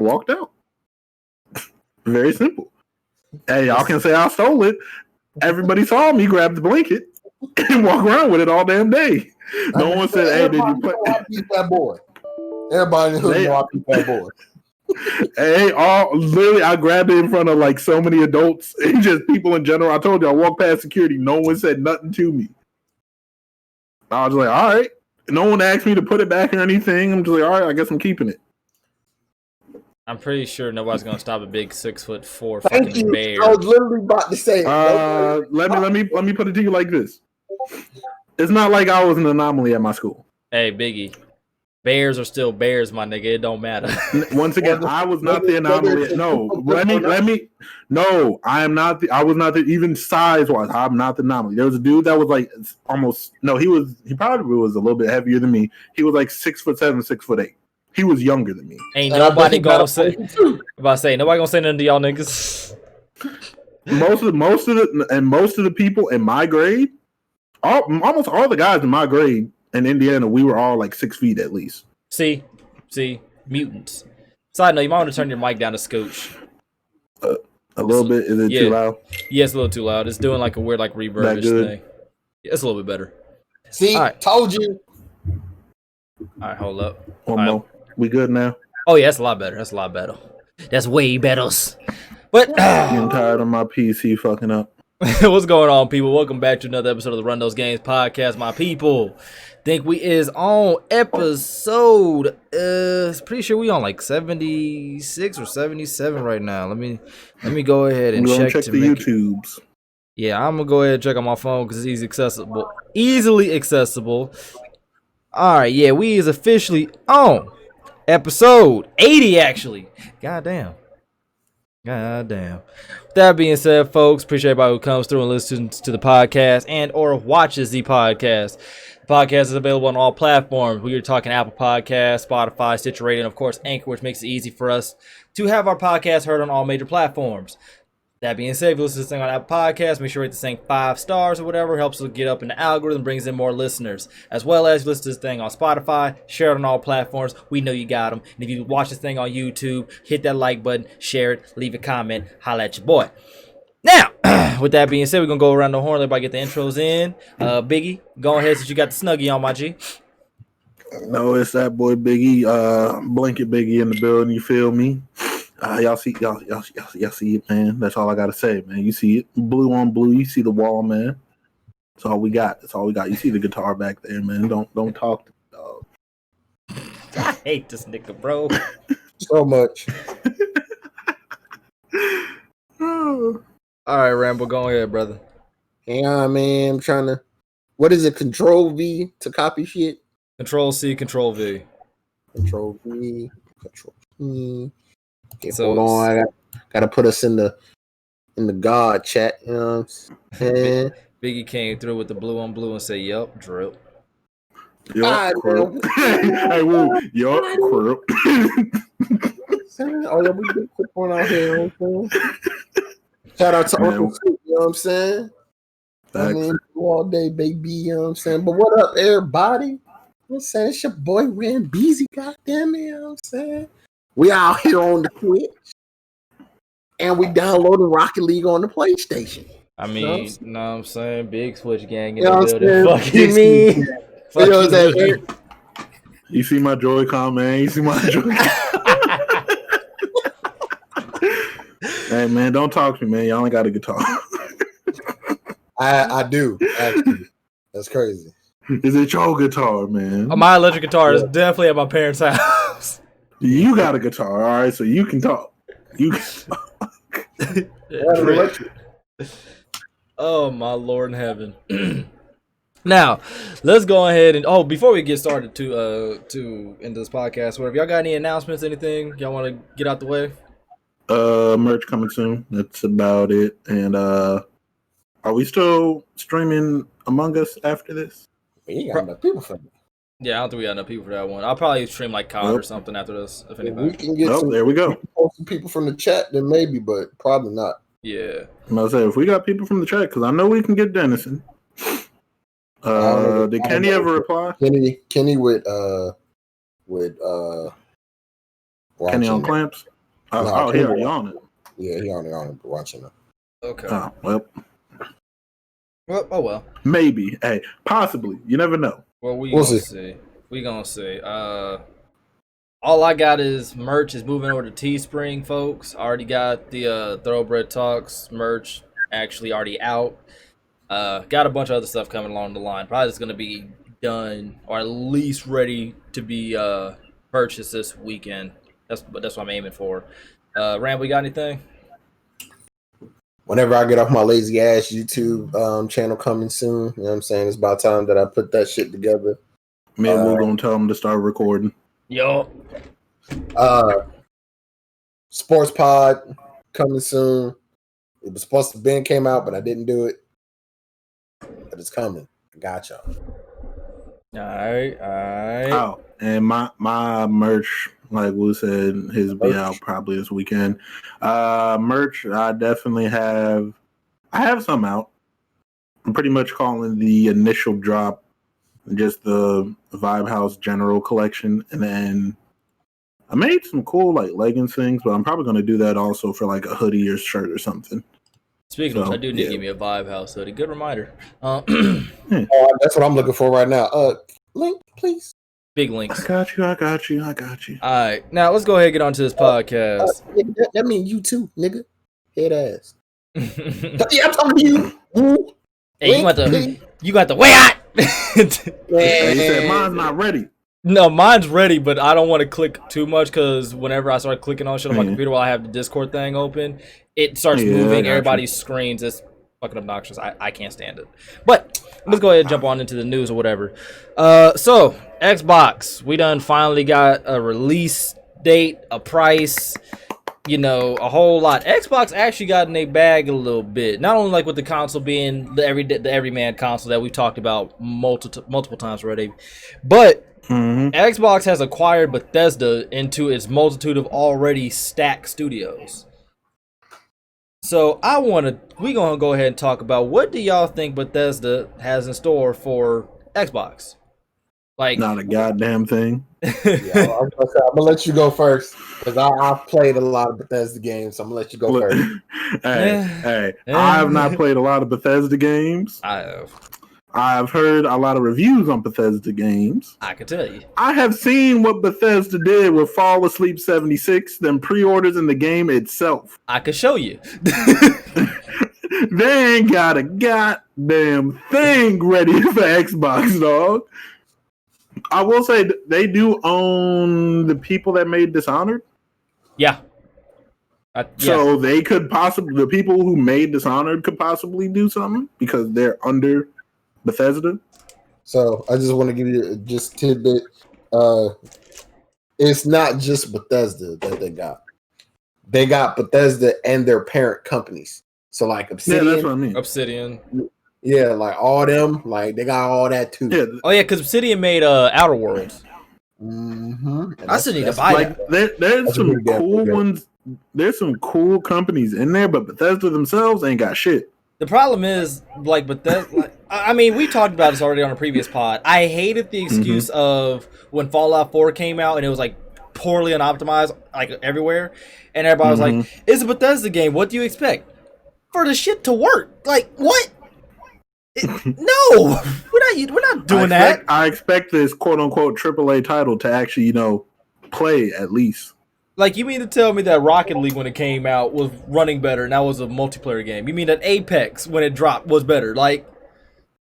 walked out. Very simple. Hey, y'all can say I stole it. Everybody saw me grab the blanket and walk around with it all damn day. No one said, "Hey, did you play?" I beat that boy. Everybody in the hood know I beat that boy. Hey, literally, I grabbed it in front of like so many adults and just people in general. I told you, I walked past security. No one said nothing to me. I was like, all right. No one asked me to put it back or anything. I'm just like, all right, I guess I'm keeping it. I'm pretty sure nobody's gonna stop a big 6'4" Thank fucking you. bear. I was literally about to say it. Let me put it to you like this. It's not like I was an anomaly at my school. Hey, Biggie. Bears are still bears, my nigga. It don't matter. Once again, I was not the anomaly. No, let me. No, I am not. I was not the, even size wise. I'm not the anomaly. There was a dude that was like almost. No, he probably was a little bit heavier than me. He was like 6'7", 6'8". He was younger than me. Ain't nobody gonna say. Nobody gonna say nothing to y'all niggas. Most of the people in my grade, almost all the guys in my grade. In Indiana, we were all like 6 feet at least. See, mutants. Side note, you might want to turn your mic down a scooch. A little bit. Is it too loud? Yeah, it's a little too loud. It's doing like a weird like reverb-ish thing. Yeah, it's a little bit better. See, told you. All right, hold up. One more. We good now? Oh yeah, that's a lot better. That's way better. But I'm tired of my PC fucking up. What's going on, people? Welcome back to another episode of the Run Those Games podcast, my people. Think we is on episode pretty sure we on like 76 or 77 right now. Let me go ahead and check the YouTubes. Yeah, I'm gonna go ahead and check on my phone because it's easily accessible. All right, yeah, we is officially on episode 80 actually. Goddamn. With that being said, folks, appreciate everybody who comes through and listens to the podcast and or watches the podcast. The podcast is available on all platforms. We are talking Apple Podcasts, Spotify, Stitcher Radio, and of course Anchor, which makes it easy for us to have our podcast heard on all major platforms. That being said, if you listen to this thing on Apple Podcasts, make sure you rate this thing 5 stars or whatever. Helps us get up in the algorithm, brings in more listeners. As well as listen to this thing on Spotify, share it on all platforms. We know you got them. And if you watch this thing on YouTube, hit that like button, share it, leave a comment, holla at your boy. Now, with that being said, we're going to go around the horn. Everybody get the intros in. Biggie, go ahead since you got the Snuggie on, my G. No, it's that boy Biggie, Blanket Biggie in the building, you feel me? Y'all see it, man. That's all I gotta say, man. You see it, blue on blue. You see the wall, man. That's all we got. You see the guitar back there, man. Don't talk to the dog. I hate this nigga, bro. So much. All right, Rambo, go ahead, brother. Yeah, man. I'm trying to. What is it? Control V to copy shit. Control C, Control V. Control V, Control V. Okay, So hold on. I gotta put us in the God chat. You know what I'm saying? Biggie came through with the blue on blue and said, "Yup, drill." Yup, crew. Hey, woo. Yup, crew. Oh yeah, we did a quick one out here. Shout out to Uncle Sue, you know what I'm saying? I mean, all day, baby. You know what I'm saying? But what up, everybody? You know what I'm saying? It's your boy Ram Beezy, goddamn it, you know what I'm saying? We out here on the Twitch, and we downloading Rocket League on the PlayStation. I mean, you know what I'm saying? Big Switch gang in you know the building. Fuck you mean? You know what I'm saying? You see my Joy-Con, man. You see my Joy-Con. Hey, man, don't talk to me, man. Y'all ain't got a guitar. I do, actually. That's crazy. Is it your guitar, man? My electric guitar is definitely at my parents' house. You got a guitar, all right, so you can talk. You can Oh, my Lord in heaven. Now, let's go ahead and before we get started to end this podcast, whatever, y'all got any announcements, anything y'all want to get out the way? Merch coming soon. That's about it. And are we still streaming Among Us after this? We ain't got enough people for that. Yeah, I don't think we got enough people for that one. I'll probably stream like COD or something after this, if anything. We can get there we go. Some people from the chat, then maybe, but probably not. Yeah. I'm gonna say if we got people from the chat, because I know we can get Dennison. Did Kenny ever reply? Kenny with Kenny on watching. clamps? Oh, No, he already on it. Yeah, he on it, but watching it. Okay. Oh, well. Well, oh well. Maybe. Hey, possibly. You never know. Well, we'll We'll gonna see. see. We gonna see. All I got is merch is moving over to Teespring, folks. I already got the Thoroughbred Talks merch actually already out. Got a bunch of other stuff coming along the line. Probably just gonna be done or at least ready to be purchased this weekend. That's what I'm aiming for. Rambo, you got anything? Whenever I get off my lazy ass YouTube channel coming soon, you know what I'm saying? It's about time that I put that shit together. Me and Lou gonna tell him to start recording. Yo. Sports Pod coming soon. It was supposed to Ben came out, but I didn't do it. But it's coming. I got y'all. All right. Oh, and my merch, like Lou said, his be out probably this weekend. Merch, I definitely have. I have some out. I'm pretty much calling the initial drop just the Vibe House General Collection, and then I made some cool like leggings things, but I'm probably gonna do that also for like a hoodie or shirt or something. Speaking of which, I do need to give me a Vibe House hoodie. Good reminder. That's what I'm looking for right now. Link, please. Big links. I got you. All right, now let's go ahead and get onto this podcast. That means you too, nigga. Head ass. Yeah, I'm talking to you. Hey, you got the way out. He said mine's not ready. No, mine's ready, but I don't want to click too much because whenever I start clicking on shit on my computer while I have the Discord thing open, it starts moving everybody's screens. It's fucking obnoxious. I can't stand it. But let's go ahead and jump on into the news or whatever. So Xbox, we done finally got a release date, a price, you know, a whole lot. Xbox actually got in a bag a little bit. Not only like with the console being the everyman console that we've talked about multiple times already, but Xbox has acquired Bethesda into its multitude of already stacked studios. So we gonna go ahead and talk about what do y'all think Bethesda has in store for Xbox? Like not a goddamn thing. Yeah, I'm gonna let you go first because I've played a lot of Bethesda games. So I'm gonna let you go first. Hey, I have not played a lot of Bethesda games. I have. I've heard a lot of reviews on Bethesda games. I can tell you. I have seen what Bethesda did with Fall Asleep 76, them pre-orders in the game itself. I could show you. They ain't got a goddamn thing ready for Xbox, dog. I will say they do own the people that made Dishonored. Yeah. So they could possibly, the people who made Dishonored could possibly do something because they're under Bethesda. So I just want to give you just tidbit. It's not just Bethesda that they got. They got Bethesda and their parent companies. So like Obsidian. Yeah, that's what I mean. Obsidian. Yeah, like all them, like they got all that too. Yeah. Oh yeah, because Obsidian made Outer Worlds. Mm-hmm. I still need to buy like, that. There's some cool ones. There's some cool companies in there, but Bethesda themselves ain't got shit. The problem is, like, Bethesda. I mean, we talked about this already on a previous pod. I hated the excuse of when Fallout 4 came out and it was like poorly unoptimized, like everywhere, and everybody was like, "It's a Bethesda game. What do you expect for the shit to work? Like, what? No, we're not doing that. I expect this quote unquote AAA title to actually, you know, play at least. Like, you mean to tell me that Rocket League, when it came out, was running better and that was a multiplayer game? You mean that Apex, when it dropped, was better? Like,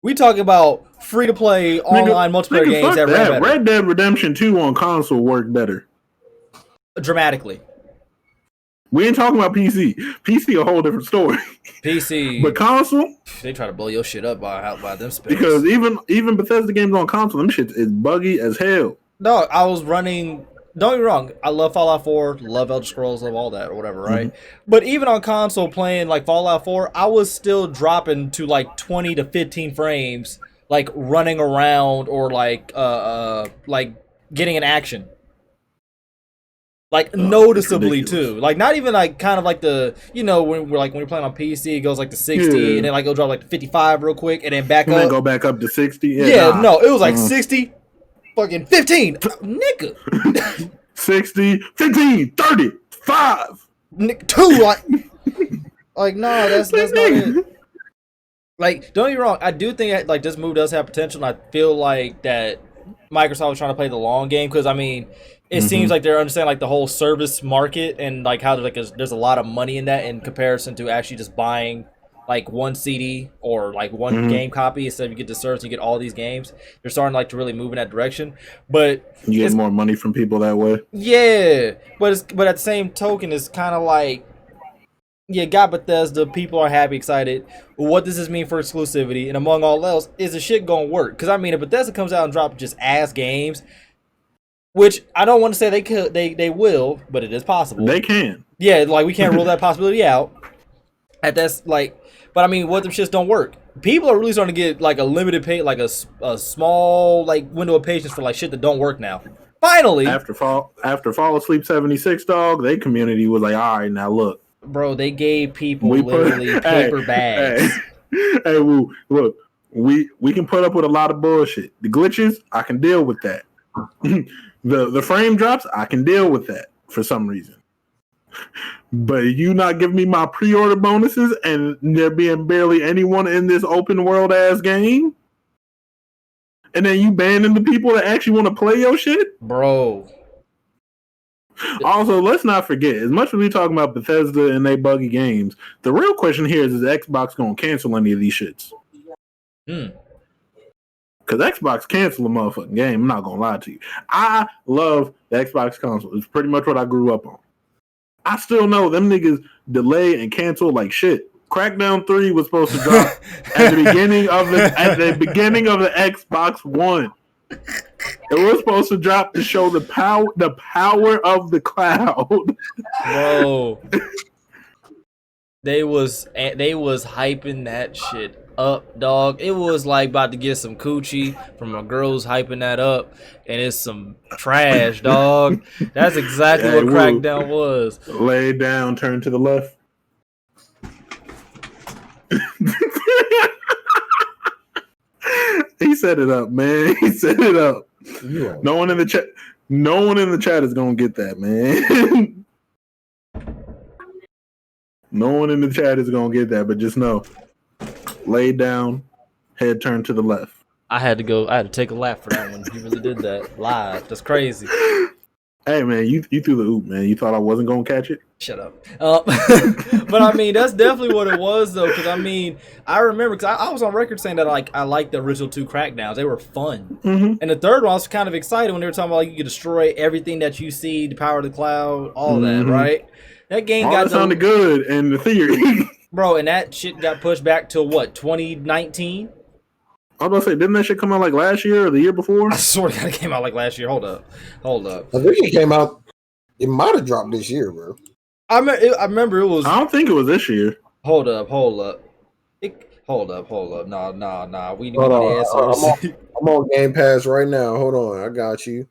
we talking about free-to-play online multiplayer games that ran better. Red Dead Redemption 2 on console worked better. Dramatically. We ain't talking about PC. PC a whole different story. PC. But console? They try to blow your shit up by them specs. Because even Bethesda games on console, them shit is buggy as hell. No, I was running... Don't get me wrong, I love Fallout 4, love Elder Scrolls, love all that or whatever, right? But even on console playing like Fallout 4, I was still dropping to like 20 to 15 frames, like running around or like getting an action. Like noticeably too. Like not even like kind of like the, you know, when you're playing on PC, it goes like to 60 and then like it'll drop like to 55 real quick and then back up. And then go back up to 60. No, it was like 60. Fucking 15, nigga. 60, 15, 30, 5. 2, like no, that's not it. Like, don't get me wrong, I do think like this move does have potential, and I feel like that Microsoft was trying to play the long game because I mean, it seems like they're understanding like the whole service market and like how there's a lot of money in that in comparison to actually just buying like one CD or like one game copy instead of you get the service, you get all these games. They're starting like to really move in that direction, but you get more money from people that way. Yeah, but at the same token, it's kind of like. Yeah, got Bethesda. People are happy, excited. What does this mean for exclusivity? And among all else, is the shit gonna work? Because I mean, if Bethesda comes out and drops just ass games, which I don't want to say they will, but it is possible. They can. Yeah, like we can't rule that possibility out. That's like, but I mean, what if them shits don't work? People are really starting to get like a limited pay, like a small like window of patience for like shit that don't work now. Finally, after Fall Asleep 76, dog, their community was like, all right, now look. Bro, they gave people literally paper bags. Hey, woo, look, we can put up with a lot of bullshit. The glitches, I can deal with that. the frame drops, I can deal with that for some reason. But you not giving me my pre-order bonuses and there being barely anyone in this open world ass game? And then you banning the people that actually want to play your shit? Bro. Also, let's not forget, as much as we talking about Bethesda and they buggy games, the real question here is Xbox going to cancel any of these shits? Because Xbox cancel a motherfucking game, I'm not going to lie to you. I love the Xbox console. It's pretty much what I grew up on. I still know them niggas delay and cancel like shit. Crackdown 3 was supposed to drop at the beginning of the Xbox One. It was supposed to drop to show the power of the cloud. Bro. They was hyping that shit up, dog. It was like about to get some coochie from a girl who's hyping that up, and it's some trash, dog. That's exactly what Crackdown was. Lay down, turn to the left. He set it up, man. He set it up. Yeah. No one in the chat is gonna get that, man. No one in the chat is gonna get that, but just know, lay down, head turned to the left. I had to take a lap for that one. You really did that live. That's crazy. Hey man, you threw the oop, man. You thought I wasn't gonna catch it? Shut up. But I mean, that's definitely what it was, though. Because I mean, I remember because I was on record saying that like I liked the original 2 Crackdowns. They were fun. And the third one, I was kind of excited when they were talking about like you could destroy everything that you see, the power of the cloud, all that, right? That game that sounded good in the theory, bro. And that shit got pushed back to what 2019. I was about to say, didn't that shit come out like last year or the year before? I swear to God, it came out like last year. Hold up. I think it came out. It might have dropped this year, bro. I remember it was. I don't think it was this year. Hold up. Hold up. Nah. We need answers. I'm on Game Pass right now. Hold on, I got you.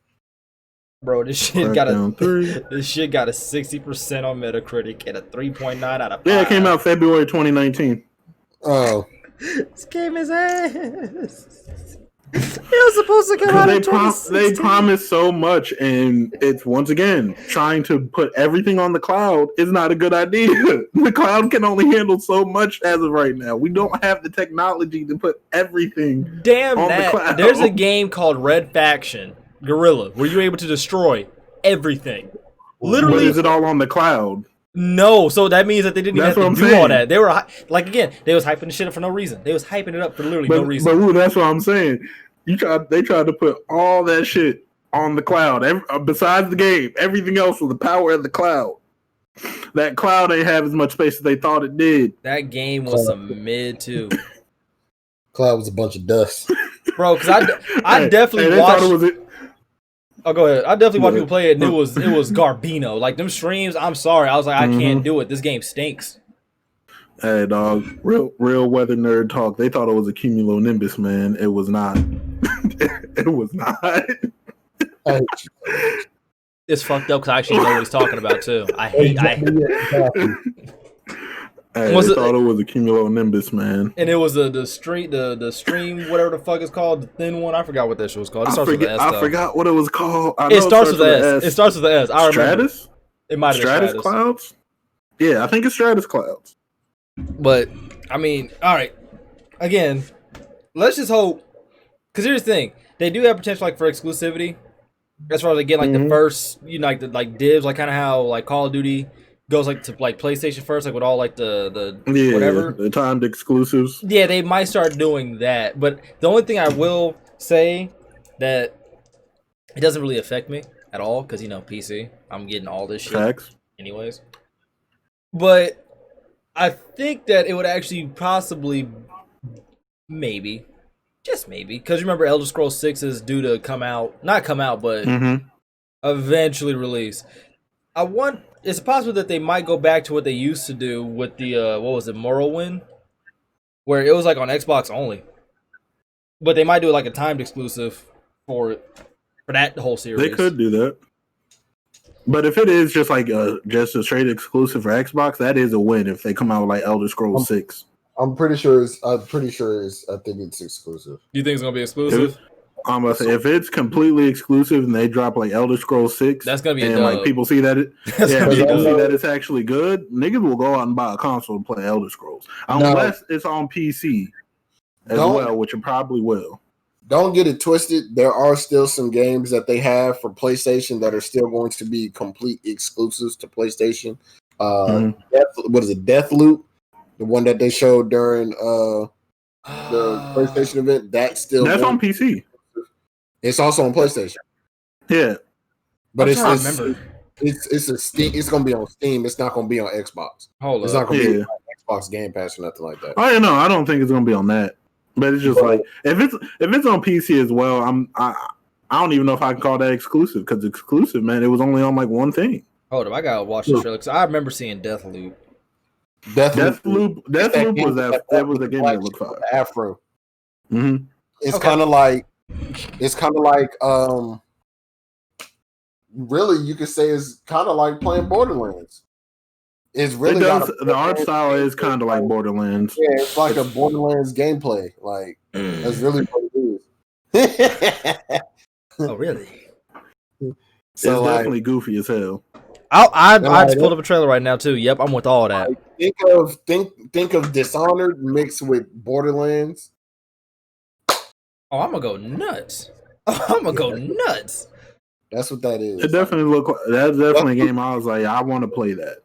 Bro, this shit got a 60% on Metacritic and a 3.9 out of 5. Yeah, it came out February 2019. Oh. This game is ass. It was supposed to come out in 2016. They promised so much, and it's once again trying to put everything on the cloud is not a good idea. The cloud can only handle so much as of right now. We don't have the technology to put everything on the cloud. There's a game called Red Faction Guerrilla where you're able to destroy everything. Literally, but is it all on the cloud? No, so that means that they didn't even have to do all that. They were like, again, they was hyping the shit up for no reason. They was hyping it up for literally no reason. But that's what I'm saying. They tried to put all that shit on the cloud. Besides the game, everything else was the power of the cloud. That cloud ain't have as much space as they thought it did. That game was some mid too. Cloud was a bunch of dust, bro. Because I definitely watched. Oh, go ahead. I definitely watched people play it, and it was Garbino. Like them streams. I'm sorry, I was like, I can't do it. This game stinks. Hey, dog. Real weather nerd talk. They thought it was a cumulonimbus, man. It was not. It was not. It's fucked up because I actually know what he's talking about too. I hate. Hey, they thought it was a cumulonimbus, man. And it was the stream, whatever the fuck it's called, the thin one. I forgot what that shit was called. It starts with an S. I forgot what it was called. I know it starts with an S. It starts with an S. I remember. Stratus? It might have been Stratus Clouds? Yeah, I think it's Stratus Clouds. But, I mean, all right. Again, let's just hope. Because here's the thing. They do have potential like for exclusivity. As far as like getting like the first, you know, like the dibs, like kind of how like Call of Duty goes like to like PlayStation first, like with all like the whatever. The timed exclusives. Yeah, they might start doing that. But the only thing I will say that it doesn't really affect me at all, because, you know, PC, I'm getting all this shit anyways. But I think that it would actually possibly, maybe, just maybe, because remember Elder Scrolls 6 is due to not come out, but eventually release. It's possible that they might go back to what they used to do with the, what was it, Morrowind? Where it was like on Xbox only. But they might do like a timed exclusive for that whole series. They could do that. But if it is just like just a straight exclusive for Xbox, that is a win if they come out with like Elder Scrolls 6. I'm pretty sure I think it's exclusive. You think it's gonna be exclusive? I'm gonna say if it's completely exclusive and they drop like Elder Scrolls 6, that's gonna be and like people see that see that it's actually good, niggas will go out and buy a console and play Elder Scrolls. Unless it's on PC as well, which it probably will. Don't get it twisted. There are still some games that they have for PlayStation that are still going to be complete exclusives to PlayStation. What is it? Deathloop, the one that they showed during the PlayStation event. That's on PC. It's also on PlayStation. Yeah, but it's a Steam. It's going to be on Steam. It's not going to be on Xbox. It's not going to be on Xbox Game Pass or nothing like that. Oh yeah, no, I don't think it's going to be on that. But it's just like if it's on PC as well, I don't even know if I can call that exclusive, because exclusive, man, it was only on like one thing. Hold up, I gotta watch the trailer because I remember seeing Deathloop. Deathloop was that was the game that looked fire. Afro. It's kind of like really you could say it's kind of like playing Borderlands. It's really the art style is kind of like Borderlands. Yeah, it's like a Borderlands gameplay. Like that's really what it is. Oh, really? It's definitely goofy as hell. I just pulled up a trailer right now too. Yep, I'm with all that. Think of Dishonored mixed with Borderlands. Oh, I'm gonna go nuts. I'm gonna go nuts. That's what that is. It definitely looked like that's definitely a game I was like, I want to play that.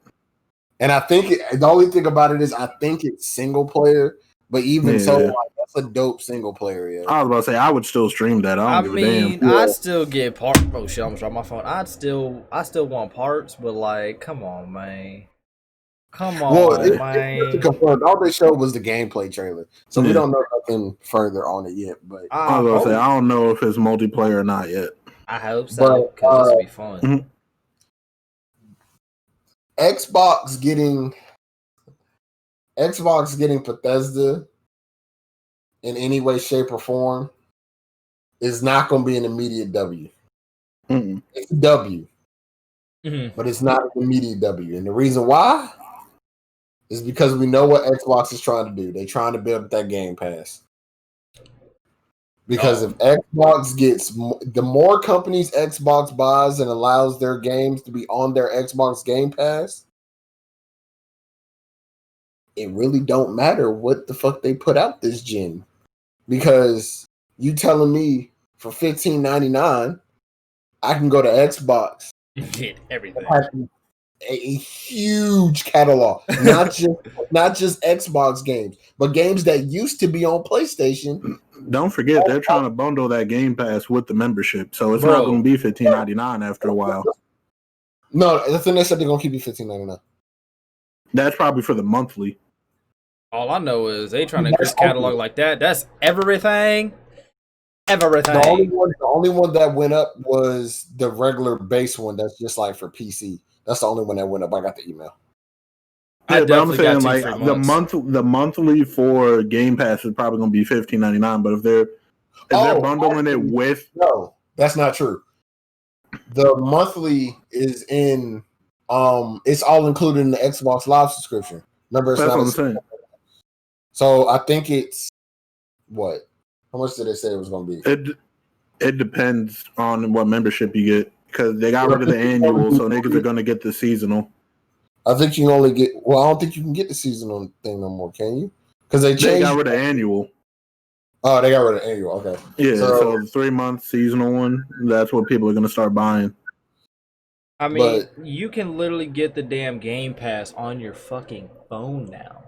And I think the only thing about it is I think it's single player, but even so, like, that's a dope single player. Yeah. I was about to say I would still stream that. I don't give a damn. I'd still get parts. Oh shit! I'm gonna drop my phone. I still want parts, but like, come on, man. Come on, man. All they showed was the gameplay trailer, so we don't know nothing further on it yet. But I was gonna say I don't know if it's multiplayer or not yet. I hope so, because this will be fun. Xbox getting Bethesda in any way, shape, or form is not going to be an immediate W. It's a W, but it's not an immediate W. And the reason why is because we know what Xbox is trying to do. They're trying to build up that Game Pass. Because if Xbox gets the more companies Xbox buys and allows their games to be on their Xbox Game Pass, it really don't matter what the fuck they put out this gen. Because you telling me for $15.99, I can go to Xbox, get everything, a huge catalog, not just Xbox games, but games that used to be on PlayStation. Don't forget, they're trying to bundle that Game Pass with the membership, so it's not going to be $15.99 after a while. No, I think they said they're going to keep you $15.99. That's probably for the monthly. All I know is they trying to increase catalog like that. That's everything. Everything. The only one that went up was the regular base one. That's just like for PC. That's the only one that went up. I got the email. Yeah, but I'm saying like the monthly for Game Pass is probably going to be $15.99. But if they're bundling it with, no, that's not true. The monthly is in it's all included in the Xbox Live subscription. Remember, it's That's not what I'm a saying. So I think it's what? How much did they say it was going to be? It depends on what membership you get because they got rid of the annual, so niggas are gonna get the seasonal. I think you only get. Well, I don't think you can get the seasonal thing no more. Can you? Because they got rid of annual. Oh, they got rid of annual. Okay. Yeah, so the 3-month seasonal one. That's what people are gonna start buying. I mean, you can literally get the damn Game Pass on your fucking phone now.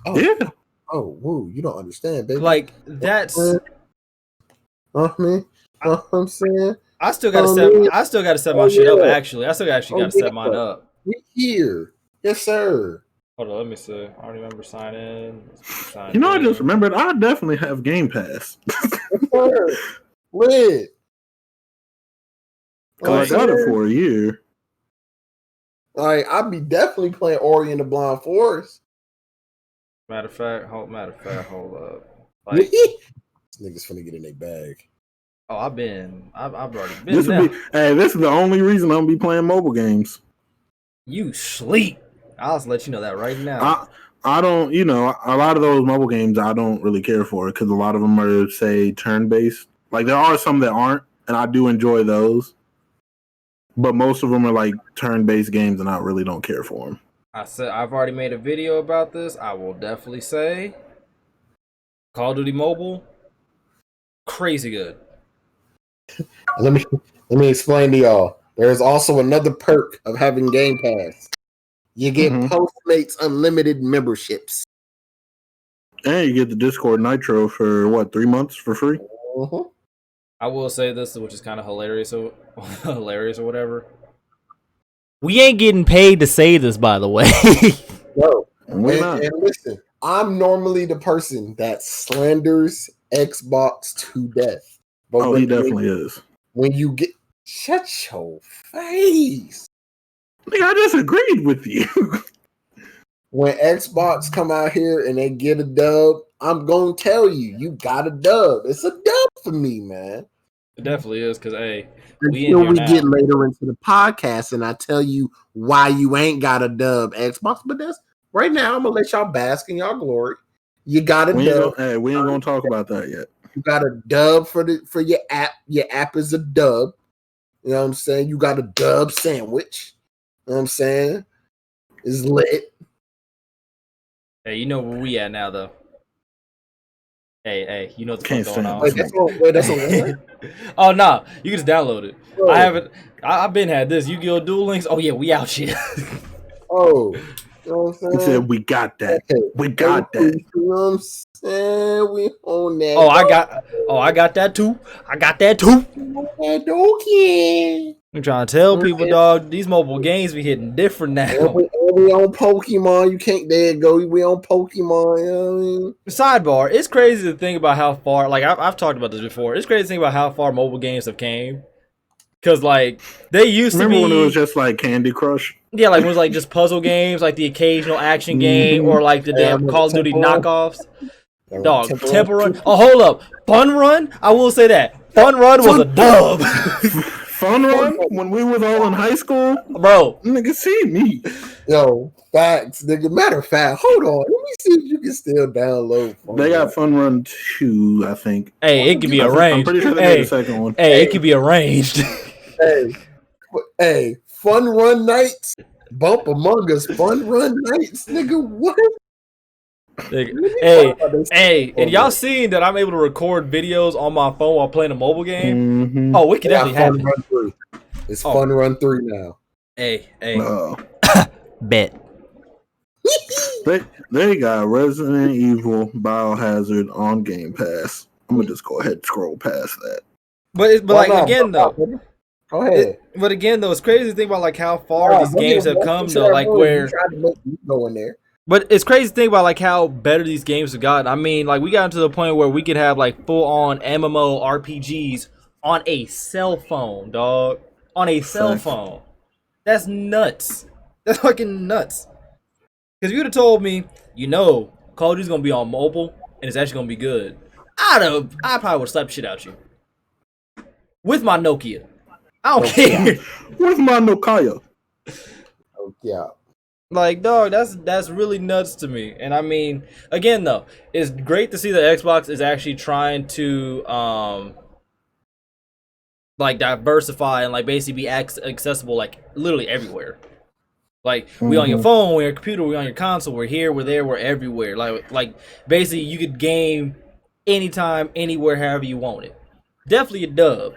Oh, yeah. Oh, woo! You don't understand, baby. Like that's. I'm saying. I still gotta set. I still gotta set my shit up. Actually, I still gotta set mine up. We here, yes, sir. Hold on, let me see. I don't remember sign in. I just remembered. I definitely have Game Pass. Yes, sir. Lit. Cause I got it for a year. Like I'd be definitely playing Ori and the Blind Forest. Matter of fact, hold up. Like, This niggas finna get in their bag. Oh, I've already been. This is the only reason I'm gonna be playing mobile games. You sleep. I'll just let you know that right now. I don't, a lot of those mobile games I don't really care for because a lot of them are, say, turn-based. Like, there are some that aren't, and I do enjoy those. But most of them are, like, turn-based games, and I really don't care for them. I've already made a video about this. I will definitely say Call of Duty Mobile, crazy good. Let me explain to y'all. There's also another perk of having Game Pass. You get Postmates Unlimited memberships. And you get the Discord Nitro for, 3 months for free? I will say this, which is kind of hilarious or whatever. We ain't getting paid to say this, by the way. No. And listen, I'm normally the person that slanders Xbox to death. But he definitely is. When you get... Shut your face. I disagreed with you. When Xbox come out here and they get a dub, I'm going to tell you, you got a dub. It's a dub for me, man. It definitely is, because, hey, until we get later into the podcast and I tell you why you ain't got a dub Xbox, but that's right now I'm gonna let y'all bask in y'all glory. You got a dub. We ain't gonna talk about that yet. You got a dub for your app. Your app is a dub. You know what I'm saying? You got a dub sandwich. You know what I'm saying? It's lit. Hey, you know where we at now, though. Hey, you know what the fuck going on. Wait, that's on Oh, no. You can just download it. Oh. I've been had this. Yu-Gi-Oh! Duel Links. Oh, yeah, we out here. Oh. You know what I'm saying? He said, we got that. We got that. You know what I'm saying? We on that. I got that too. I got that too. Okay. I'm trying to tell people, dog, these mobile games be hitting different now. We on Pokemon. You can't there go. We on Pokemon. You know what I mean? Sidebar, it's crazy to think about how far, like I've talked about this before. It's crazy to think about how far mobile games have came. Cause like they used to be. Remember when it was just like Candy Crush? Yeah, like it was like just puzzle games, like the occasional action game, or like the damn Call of Duty knockoffs. Dog, Temple Run. Oh, hold up, Fun Run. I will say that Fun Run was a dub. Fun Run when we was all in high school, bro. Nigga, see me. Yo, facts, nigga. Matter of fact, hold on. Let me see if you can still download. They got Fun Run 2, I think. Hey, it can be arranged. I'm pretty sure they made the second one. Hey, it can be arranged. Hey, Fun Run Nights, Bump Among Us, Fun Run Nights, nigga. What? Hey, and y'all seen that I'm able to record videos on my phone while playing a mobile game? Mm-hmm. Oh, we can definitely have Fun Run 3. It's Fun Run 3 now. Hey. Bet. They got Resident Evil Biohazard on Game Pass. I'm gonna just go ahead and scroll past that. Go ahead. But again, though, it's crazy to think about like how far these games have come, though. Like where go in there. But it's crazy to think about like how better these games have gotten. I mean, like we got to the point where we could have like full-on MMO RPGs on a cell phone, dog. On a cell phone. That's nuts. That's fucking nuts. Because if you'd have told me, Call of Duty's gonna be on mobile and it's actually gonna be good, I probably would have slapped shit out you. With my Nokia. I don't care. With my Nokia. Yeah. Like, dog, that's really nuts to me. And I mean, again, though, it's great to see that Xbox is actually trying to like diversify and like basically be accessible like literally everywhere. Like we on your phone, we on your computer, we on your console, we're here, we're there, we're everywhere. Like basically you could game anytime, anywhere, however you want it. Definitely a dub.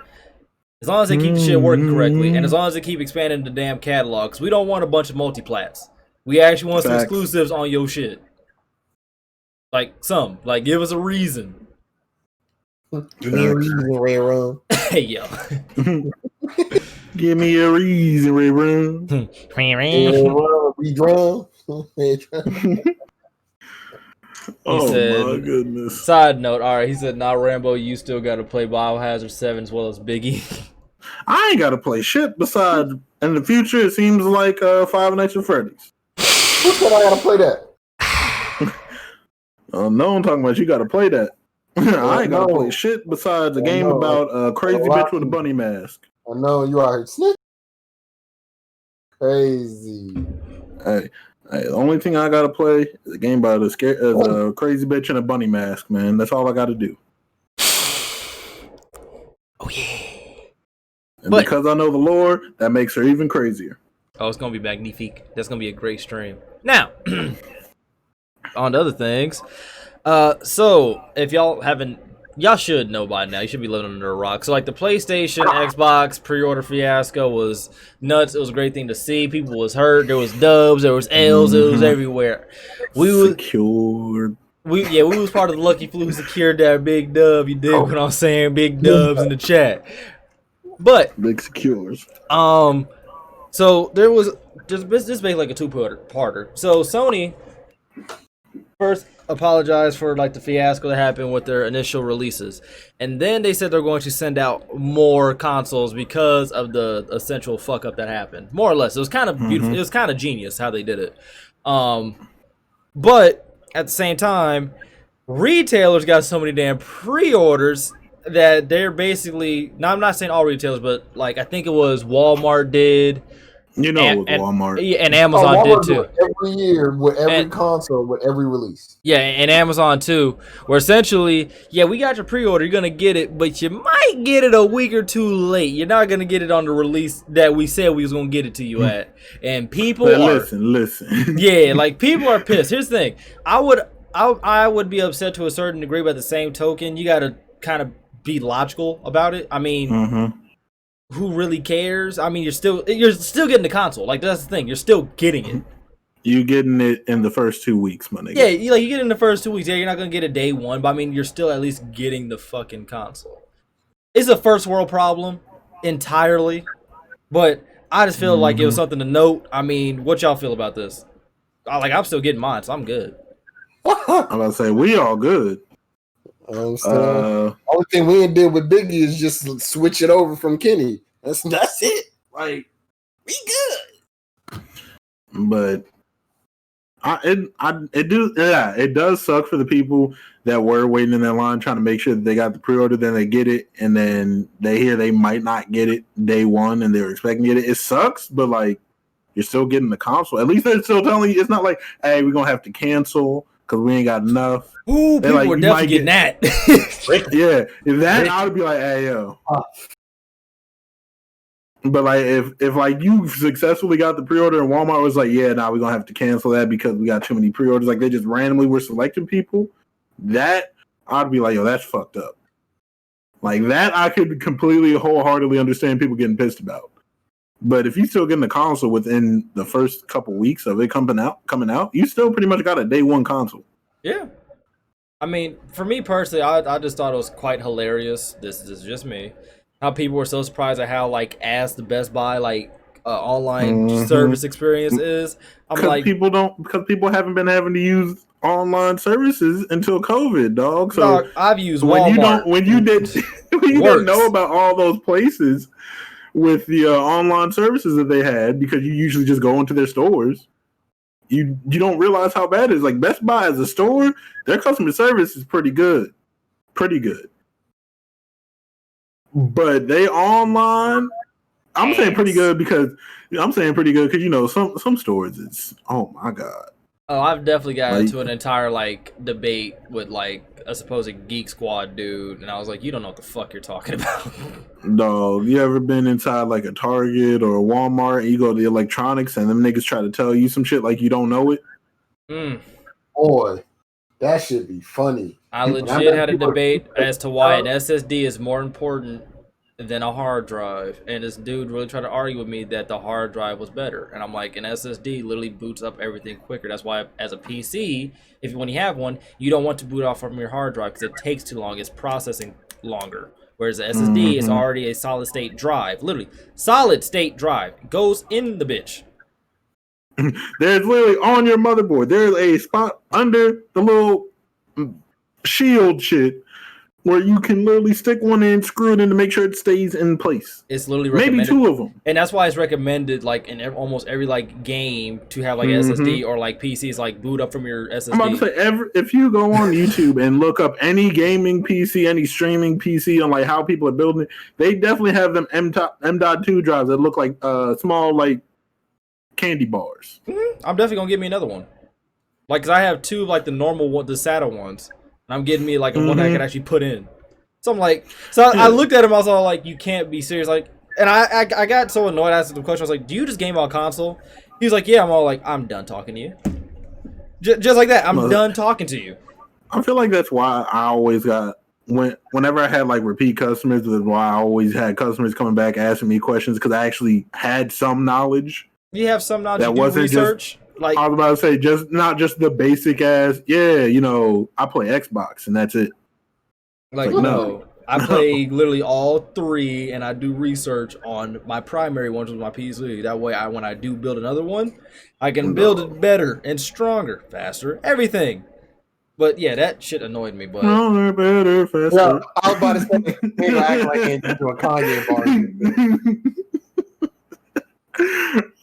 As long as they keep the shit working correctly, and as long as they keep expanding the damn catalog, because we don't want a bunch of multiplats. We actually want some exclusives on your shit. Like give us a reason. Give me a reason, Ray Ron. Hey yo. Give me a reason, Ray Ron. We draw. Oh said, my goodness. Side note, alright, he said, nah, Rambo, you still gotta play Biohazard 7 as well as Biggie. I ain't gotta play shit besides in the future it seems like Five Nights at Freddy's. Who said I gotta play that? No, I'm talking about you gotta play that. I ain't gotta play shit besides a game about a crazy bitch with a bunny mask. I know you are snitch. Crazy. Hey, the only thing I gotta play is a game about a crazy bitch in a bunny mask, man. That's all I gotta do. Oh yeah. And because I know the lore, that makes her even crazier. Oh, it's gonna be magnifique. That's gonna be a great stream. Now, on to other things. So if y'all haven't, y'all should know by now. You should be living under a rock. So like the PlayStation, Xbox pre-order fiasco was nuts. It was a great thing to see. People was hurt. There was dubs. There was L's. It was everywhere. We secured. We was part of the lucky few who secured that big dub. You dig what I'm saying? Big dubs in the chat. But big secures. So there was just basically like a two-parter. So Sony first apologized for like the fiasco that happened with their initial releases, and then they said they're going to send out more consoles because of the essential fuck up that happened. More or less, it was kind of beautiful. It was kind of genius how they did it. But at the same time, retailers got so many damn pre-orders that they're basically, now I'm not saying all retailers, but like I think it was Walmart did. Walmart. And Amazon did too. Every year with every console, with every release. Yeah, and Amazon too, where essentially, yeah, we got your pre-order, you're going to get it, but you might get it a week or two late. You're not going to get it on the release that we said we was going to get it to you at. And people listen. Yeah, like people are pissed. Here's the thing. I would be upset to a certain degree, but at the same token, you got to kind of be logical about it. I mean, who really cares? I mean, you're still getting the console. Like that's the thing. You're still getting it. You getting it in the first 2 weeks, my nigga. Yeah, you get it in the first 2 weeks. Yeah, you're not gonna get it day one, but I mean, you're still at least getting the fucking console. It's a first world problem entirely, but I just feel like it was something to note. I mean, what y'all feel about this? I'm still getting mine, so I'm good. I'm about to say we all good. Only thing we ain't did with Biggie is just switch it over from Kenny. That's it. Like we good. But it does suck for the people that were waiting in that line trying to make sure that they got the pre-order, then they get it, and then they hear they might not get it day one, and they're expecting to get it. It sucks, but like you're still getting the console. At least they're still telling you it's not like, hey, we're gonna have to cancel because we ain't got enough. Ooh, people were definitely getting that. Yeah, if that, I would be like, hey, yo. But like, if like you successfully got the pre-order and Walmart was like, yeah, we're gonna have to cancel that because we got too many pre-orders. Like they just randomly were selecting people. That I'd be like, yo, that's fucked up. Like that, I could completely wholeheartedly understand people getting pissed about. But if you still getting the console within the first couple weeks of it coming out, you still pretty much got a day one console. Yeah. I mean, for me personally, I just thought it was quite hilarious. This is just me. How people were so surprised at how like ass the Best Buy online service experience is. I'm like, because people haven't been having to use online services until COVID, dog. So I've used Walmart. when you didn't know about all those places with the online services that they had, because you usually just go into their stores. You don't realize how bad it is. Like Best Buy as a store, their customer service is pretty good. But they online, I'm saying pretty good because you know some stores it's oh my god. Oh, I've definitely got into an entire like debate with like a supposed Geek Squad dude, and I was like, you don't know what the fuck you're talking about. Dog, you ever been inside like a Target or a Walmart and you go to the electronics and them niggas try to tell you some shit like you don't know it? Boy, that should be funny. I legit had a debate as to why an SSD is more important than a hard drive, and this dude really tried to argue with me that the hard drive was better, and I'm like, an SSD literally boots up everything quicker. That's why as a PC, when you have one, you don't want to boot off from your hard drive because it takes too long. It's processing longer. Whereas the SSD is already a solid state drive, literally solid state drive. It goes in the bitch. There's literally on your motherboard, there's a spot under the little shield shit where you can literally stick one in, screw it in to make sure it stays in place. It's literally recommended. Maybe two of them. And that's why it's recommended like in almost every like game to have like SSD or like PCs like boot up from your SSD. I'm about to say, if you go on YouTube and look up any gaming PC, any streaming PC on like how people are building it, they definitely have them M.2 drives that look like small like candy bars. I'm definitely gonna get me another one. Like, cause I have two like the normal one, the SATA ones. I'm getting me like a one I can actually put in. So I'm like, I looked at him. I was all like, "You can't be serious!" Like, and I got so annoyed. I asked him the question. I was like, "Do you just game on console?" He was like, "Yeah." I'm all like, "I'm done talking to you." Just like that, I'm done talking to you. I feel like that's why I always got whenever I had like repeat customers. That's why I always had customers coming back asking me questions because I actually had some knowledge. You have some knowledge. That wasn't research. Like I was about to say, not just the basic ass. Yeah, you know, I play Xbox and that's it. Like no, I play literally all three, and I do research on my primary ones with my PC. That way, when I do build another one, I can build it better and stronger, faster, everything. But yeah, that shit annoyed me. But better, faster. Yeah, I was about to say, they act like into a Kanye bar.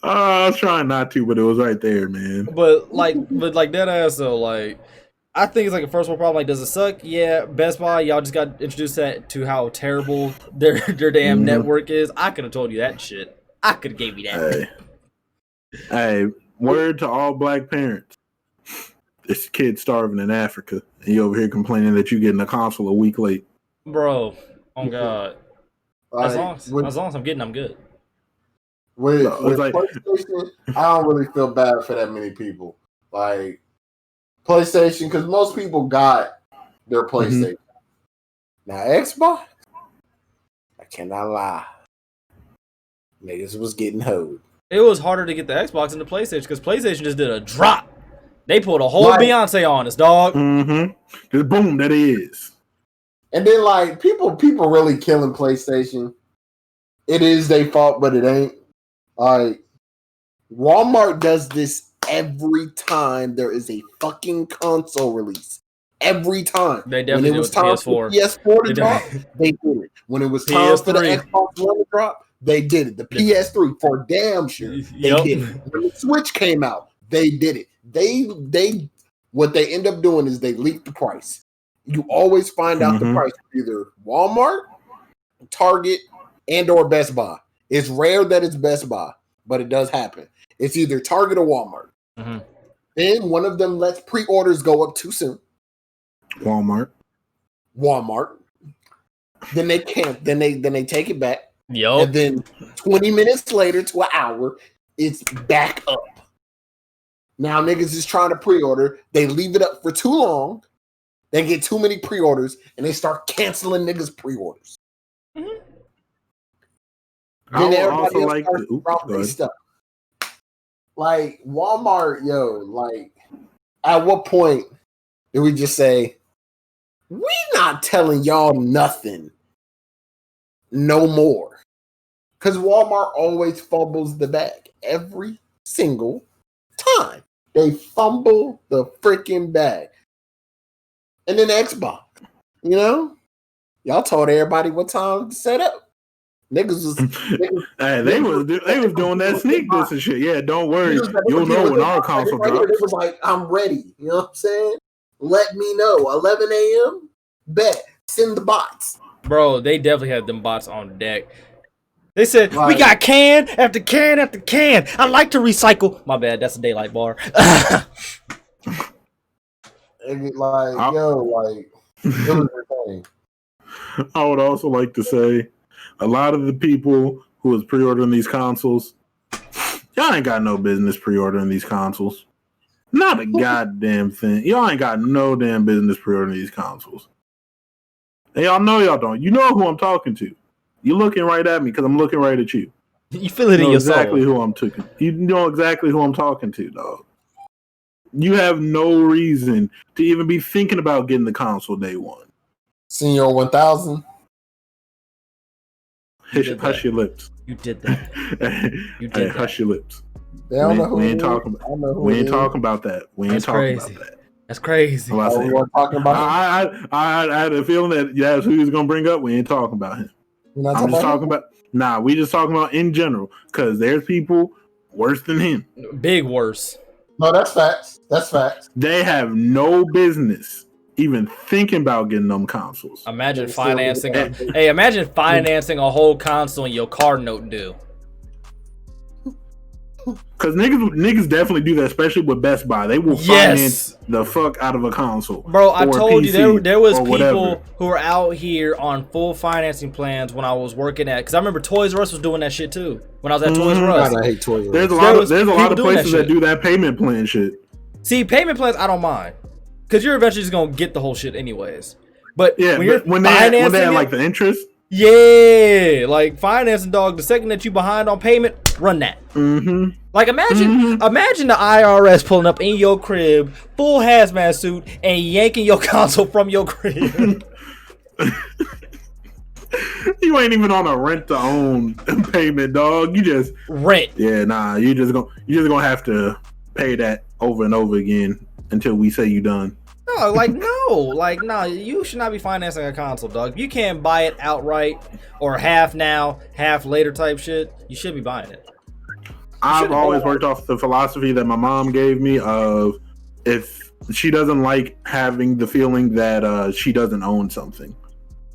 I was trying not to, but it was right there, man. But that ass though, like I think it's like a first world problem. Like, does it suck? Yeah, Best Buy, y'all just got introduced to how terrible their damn network is. I could have told you that shit. I could have gave you that. Hey, word to all black parents. This kid starving in Africa, and you over here complaining that you getting a console a week late. Bro, oh God. As long as I'm getting, I'm good. With PlayStation, I don't really feel bad for that many people. Like PlayStation, because most people got their PlayStation. Now Xbox, I cannot lie, niggas was getting hoed. It was harder to get the Xbox than the PlayStation because PlayStation just did a drop. They pulled a whole Beyonce on us, dog. Just boom, that is. And then like people really killing PlayStation. It is their fault, but it ain't. Like, Walmart does this every time there is a fucking console release. Every time. They definitely do it with PS4. PS4 to drop, they did it. When it was time for the Xbox One to drop, they did it. The PS3, for damn sure, they did it. When the Switch came out, they did it. They what they end up doing is they leak the price. You always find out the price of either Walmart, Target, and or Best Buy. It's rare that it's Best Buy, but it does happen. It's either Target or Walmart. Then one of them lets pre-orders go up too soon. Walmart. Then they can't. Then they take it back. Yup. And then 20 minutes later to an hour, it's back up. Now niggas is trying to pre-order. They leave it up for too long. They get too many pre-orders, and they start canceling niggas' pre-orders. Then everybody else starts dropping stuff. Like Walmart, like at what point do we just say, we not telling y'all nothing no more? Because Walmart always fumbles the bag every single time. They fumble the freaking bag. And then Xbox, y'all told everybody what time to set up. Niggas was they was doing that sneak this and shit. Yeah, don't worry. You'll know when our console drops. It was like, I'm ready. You know what I'm saying? Let me know. 11 a.m. Bet. Send the bots. Bro, they definitely had them bots on deck. They said, Right. we got can after can after can. I like to recycle. My bad, that's a daylight bar. It like, yo, like, it was the thing. I would also like to say a lot of the people who was pre-ordering these consoles, y'all ain't got no business pre-ordering these consoles. Not a goddamn thing. Y'all ain't got no damn business pre-ordering these consoles. And y'all know y'all don't. You know who I'm talking to. You're looking right at me because I'm looking right at you. You feel it in your exactly soul. who I'm talking. You know exactly who I'm talking to, dog. You have no reason to even be thinking about getting the console day one. Senior 1000. Hush your lips. You did that. You did Hey, that. hush your lips. They don't know who We it ain't is. talking. I know who We it ain't is. talking about that. We ain't That's talking crazy. about that. That's crazy. I'm about to Oh, say, we weren't talking about him? I had a feeling that that's who he was gonna bring up. We ain't talking about him. We're not I'm talking just about talking him? about. Nah, we just talking about in general because there's people worse than him. Big worse. No, that's facts. That's facts. They have no business even thinking about getting them consoles. Imagine They still financing get a hey, imagine financing a whole console and your car note due. Because niggas definitely do that, especially with Best Buy. They will finance the fuck out of a console. Bro, I told you there was people whatever. who were out here on full financing plans when I was working at, because I remember Toys R Us was doing that shit too when I was at Toys R Us. God, I hate Toys R Us. There's a lot of places that do that payment plan shit. See, payment plans I don't mind, because you're eventually just gonna get the whole shit anyways. But Yeah, when you're when financing they have it, like the interest. yeah, like financing, dog. The second that you behind on payment, run that. Mm-hmm. Like imagine the IRS pulling up in your crib, full hazmat suit, and yanking your console from your crib. You ain't even on a rent to own payment, dog. You just rent. Yeah, nah. You just gonna have to pay that over and over again until we say you done. No, you should not be financing a console, dog. If you can't buy it outright or half now, half later type shit, you should be buying it. I've always worked off the philosophy that my mom gave me of if she doesn't like having the feeling that she doesn't own something.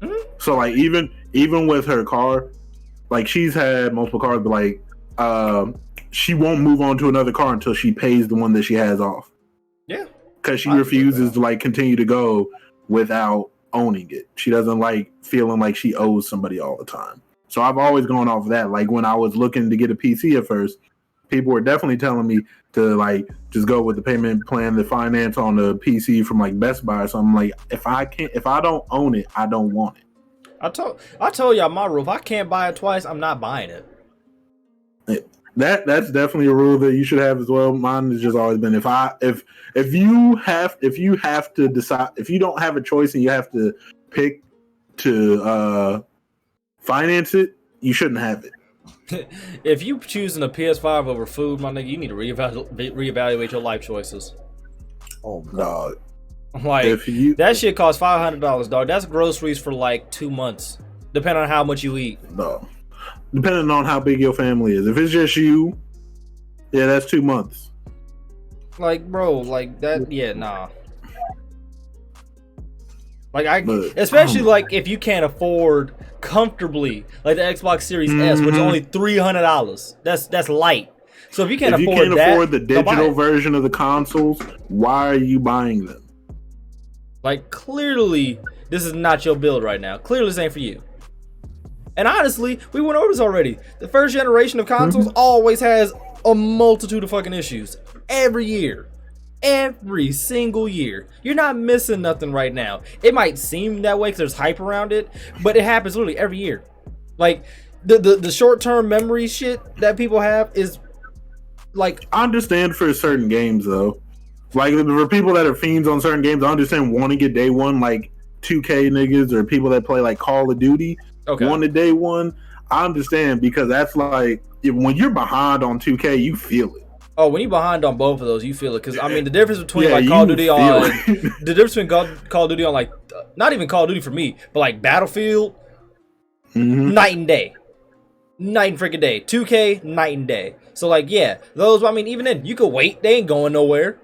Mm-hmm. So like even with her car, like she's had multiple cars, but like she won't move on to another car until she pays the one that she has off. Yeah. Because she refuses to like continue to go without owning it. She doesn't like feeling like she owes somebody all the time. So I've always gone off of that. Like when I was looking to get a PC at first, people were definitely telling me to like just go with the payment plan, the finance on the PC from like Best Buy or something. Like if I don't own it, I don't want it. I told y'all my rule. If I can't buy it twice, I'm not buying it. That's definitely a rule that you should have as well. Mine has just always been if you have to decide, if you don't have a choice and you have to pick to finance it, you shouldn't have it. If you choosing a PS5 over food, my nigga, you need to reevaluate your life choices. Oh god. Like that shit costs $500, dog. That's groceries for like 2 months, depending on how much you eat. No. Depending on how big your family is. If it's just you, yeah, that's 2 months. Like, bro, like that, yeah, nah. Like especially like if you can't afford comfortably, like the Xbox Series S, which is only $300. That's light. So if you can't afford the digital version of the consoles, why are you buying them? Like clearly, this is not your build right now. Clearly, this ain't for you. And honestly, we went over this already. The first generation of consoles always has a multitude of fucking issues. Every year. Every single year. You're not missing nothing right now. It might seem that way because there's hype around it, but it happens literally every year. Like, the short-term memory shit that people have is, like... I understand for certain games, though. Like, for people that are fiends on certain games, I understand wanting it day one, like 2K niggas or people that play, like, Call of Duty. Okay. One to day one, I understand because that's like when you're behind on 2K, you feel it. Oh, when you're behind on both of those, you feel it. Because I mean, the difference between like Call of Duty on the difference between Call of Duty on like not even Call of Duty for me, but like Battlefield, night and day, night and freaking day. 2K, night and day. So like, yeah, those. I mean, even then, you could wait. They ain't going nowhere.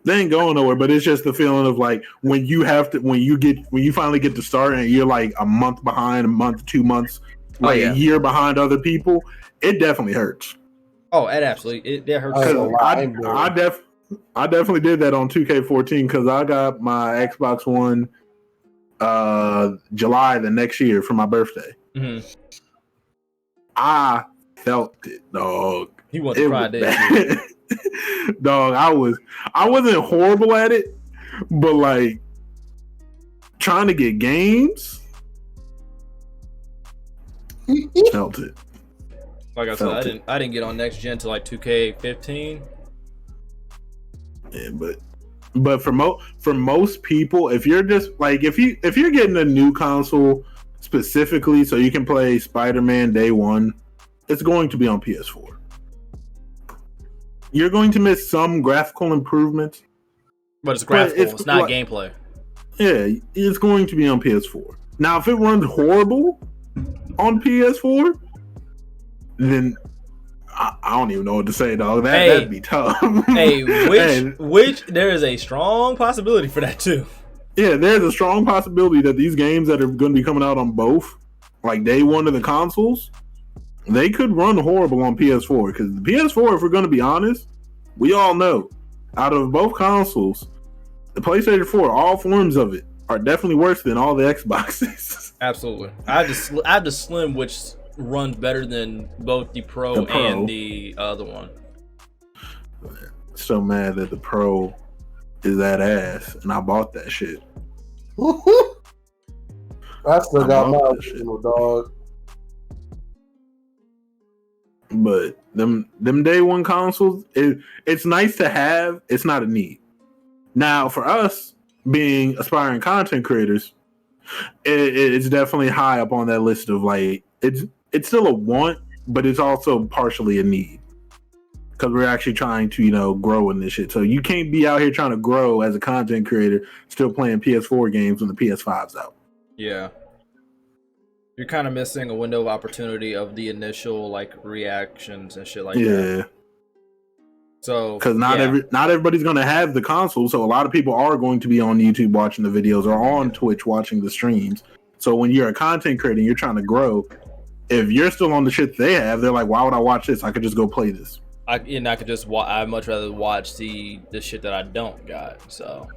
They ain't going nowhere, but it's just the feeling of like when you finally get to start and you're like a month behind, a month, 2 months like a year behind other people, it definitely hurts. Oh, it absolutely it hurts. I definitely did that on 2K14 because I got my Xbox One July the next year for my birthday. Mm-hmm. I felt it, dog. You want to cry, didn't you? Dog, I wasn't horrible at it, but like trying to get games, felt it. Like I said, I didn't get on next gen till like 2K15. Yeah, but for most people, if you're just like if you're getting a new console specifically so you can play Spider-Man day one, it's going to be on PS4. You're going to miss some graphical improvements, but it's graphical. It's not gameplay. Yeah, it's going to be on PS4. Now, if it runs horrible on PS4, then I don't even know what to say, dog. That'd be tough. Which there is a strong possibility for that too. Yeah, there's a strong possibility that these games that are going to be coming out on both, like day one of the consoles, they could run horrible on PS4. Because the PS4, if we're going to be honest, we all know, out of both consoles, the PlayStation 4, all forms of it, are definitely worse than all the Xboxes. Absolutely. I have the Slim, which runs better than both the Pro and the other one. So mad that the Pro is that ass, and I bought that shit. I still got my original, dog. But them day one consoles, it's nice to have. It's not a need. Now, for us being aspiring content creators, it's definitely high up on that list of like it's still a want, but it's also partially a need because we're actually trying to grow in this shit. So you can't be out here trying to grow as a content creator still playing PS4 games when the PS5's out. Yeah. You're kind of missing a window of opportunity of the initial like reactions and shit like that. Yeah. So because not everybody's going to have the console, so a lot of people are going to be on YouTube watching the videos or on Twitch watching the streams. So when you're a content creator and you're trying to grow, if you're still on the shit they have, they're like, why would I watch this? I could just go play this. I'd much rather watch the shit that I don't got. So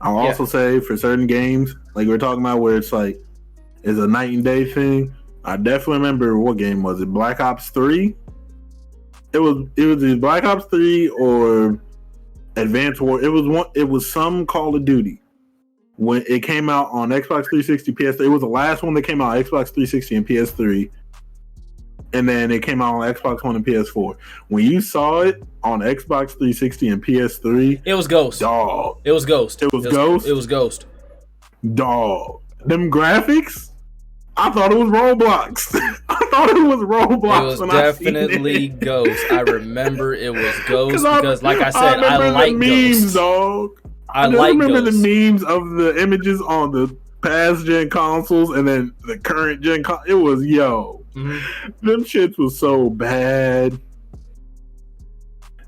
I'll also say for certain games, like we're talking about, where it's like it's a night and day thing. I definitely remember, what game was it? Black Ops 3. It was either Black Ops 3 or Advanced War. It was some Call of Duty when it came out on Xbox 360, PS3. It was the last one that came out on Xbox 360 and PS3. And then it came out on Xbox One and PS4. When you saw it on Xbox 360 and PS3, it was Ghost. Dog. It was Ghost. It was Ghost. It was Ghost. Dog. Them graphics, I thought it was Roblox. I thought it was Roblox. It was definitely Ghost. I remember it was Ghost because, like I said, I like memes, Ghost. Dog. I like remember Ghost. The memes of the images on the past gen consoles and then the current gen. It was them shits was so bad.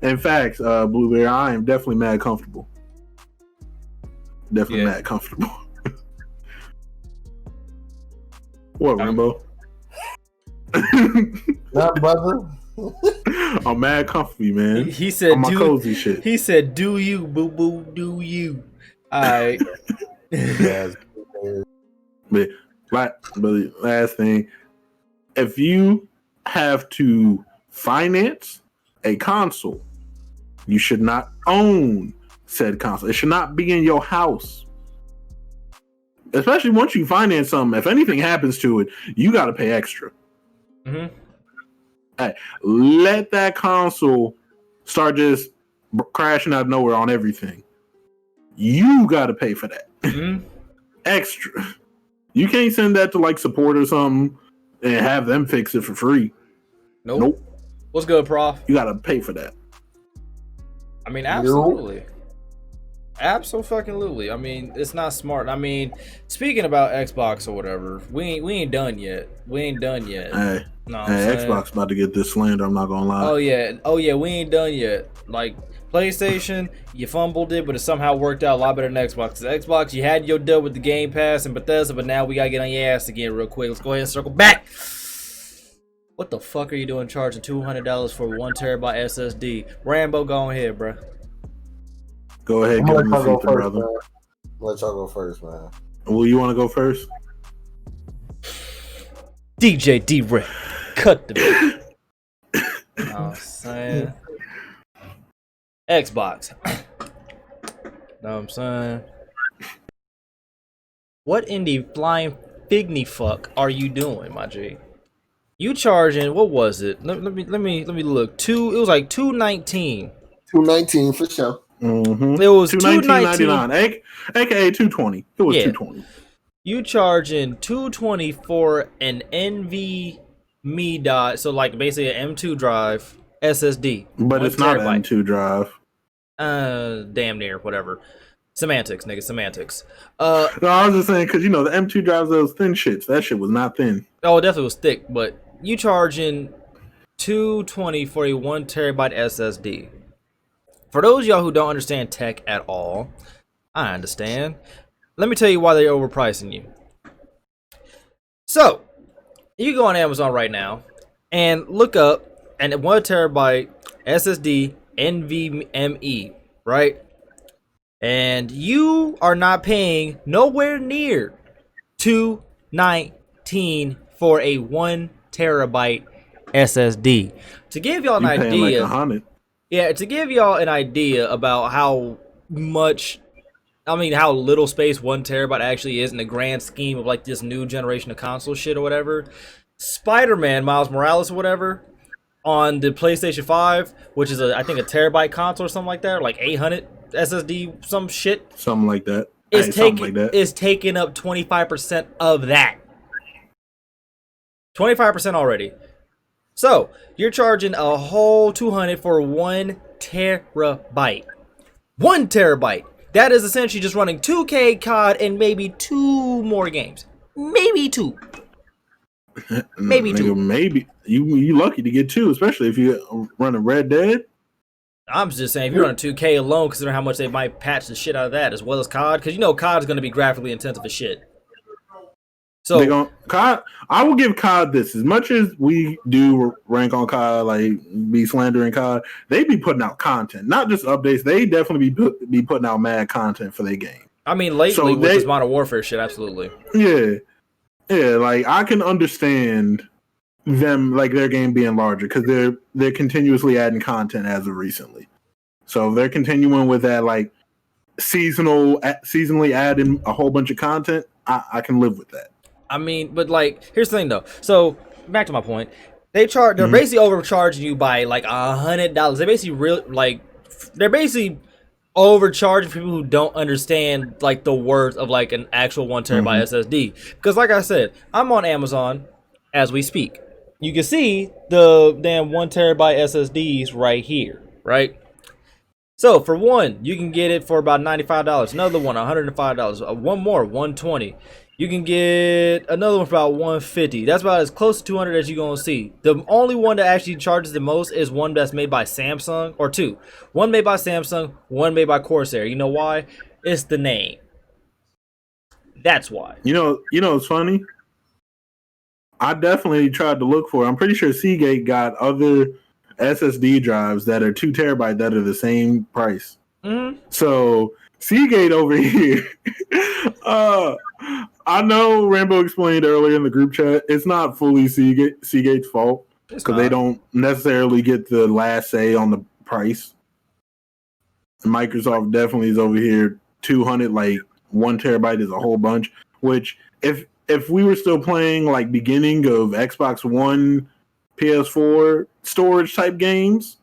In fact, Blueberry, I am definitely mad comfortable. Mad comfortable. What, Rambo? Nah, brother. I'm mad comfy, man. He said, on my cozy shit. He said, "Do you, boo boo? Do you?" All right. But last thing, if you have to finance a console, you should not own said console. It should not be in your house. Especially once you finance something, if anything happens to it, you got to pay extra. Hey, let that console start just crashing out of nowhere on everything. You got to pay for that. Extra. You can't send that to like support or something and have them fix it for free. Nope. What's good, Prof? You got to pay for that. I mean, absolutely. Absolutely. I mean, it's not smart. I mean, speaking about Xbox or whatever, we ain't done yet. We ain't done yet. Hey, know what I'm saying? Xbox about to get this slander. I'm not gonna lie. Oh yeah, we ain't done yet. Like PlayStation, you fumbled it, but it somehow worked out a lot better than Xbox. Xbox, you had your deal with the Game Pass and Bethesda, but now we gotta get on your ass again real quick. Let's go ahead and circle back. What the fuck are you doing charging $200 for 1 terabyte SSD? Rambo, go ahead, bro. Go ahead, give him the seat, brother. Man. Let y'all go first, man. Well, you want to go first? DJ D-Ray, cut the beat. I'm saying. Xbox. Know what I'm saying? What in the flying figny fuck are you doing, my G? You charging, what was it? Let me look. It was like $219. $219 for sure. Mm-hmm. It was $219.99, aka $220. It was $220. You charging $220 for an NVMe dot, so like basically an M2 drive SSD. But it's not an M2 drive. Damn near, whatever. Semantics, nigga, semantics. No, I was just saying because the M2 drives, those thin shits. That shit was not thin. Oh, it definitely was thick, but you charging $220 for a 1 terabyte SSD. For those of y'all who don't understand tech at all, I understand. Let me tell you why they're overpricing you. So, you go on Amazon right now and look up and 1 terabyte SSD NVMe, right? And you are not paying nowhere near $219 for a 1 terabyte SSD. To give y'all an idea, like $100. Yeah, to give y'all an idea about how little space 1 terabyte actually is in the grand scheme of like this new generation of console shit or whatever. Spider-Man, Miles Morales or whatever, on the PlayStation 5, which is I think a terabyte console or something like that, or like 800 SSD, some shit. Something like that. It's taking up 25% of that. 25% already. So, you're charging a whole $200 for 1 terabyte. 1 terabyte. That is essentially just running 2K COD and maybe 2 more games. Maybe 2. Maybe 2. Maybe. You lucky to get 2, especially if you run a Red Dead. I'm just saying, if you're on 2K alone, consider how much they might patch the shit out of that, as well as COD, because COD is going to be graphically intensive as shit. So COD, I will give COD this. As much as we do rank on COD, like be slandering COD, they be putting out content, not just updates. They definitely be putting out mad content for their game. I mean, lately with this Modern Warfare shit, absolutely. Yeah. Like I can understand them, like their game being larger because they're continuously adding content as of recently. So if they're continuing with that, like seasonally adding a whole bunch of content, I can live with that. I mean, but like, here's the thing though. So back to my point, they're basically overcharging you by like $100. They're basically overcharging people who don't understand like the worth of like an actual 1 terabyte SSD. Because like I said, I'm on Amazon as we speak. You can see the damn 1 terabyte SSDs right here, right? So for one, you can get it for about $95. Another one, $105. One more, $120. You can get another one for about $150. That's about as close to $200 as you're going to see. The only one that actually charges the most is one that's made by Samsung, or two. One made by Samsung, one made by Corsair. You know why? It's the name. That's why. You know, it's funny. I definitely tried to look for it. I'm pretty sure Seagate got other SSD drives that are 2 terabyte that are the same price. Mm-hmm. So Seagate over here. I know Rambo explained earlier in the group chat, it's not fully Seagate's fault because they don't necessarily get the last say on the price. Microsoft definitely is over here 200, like 1 terabyte is a whole bunch, which if we were still playing like beginning of Xbox One, PS4 storage type games,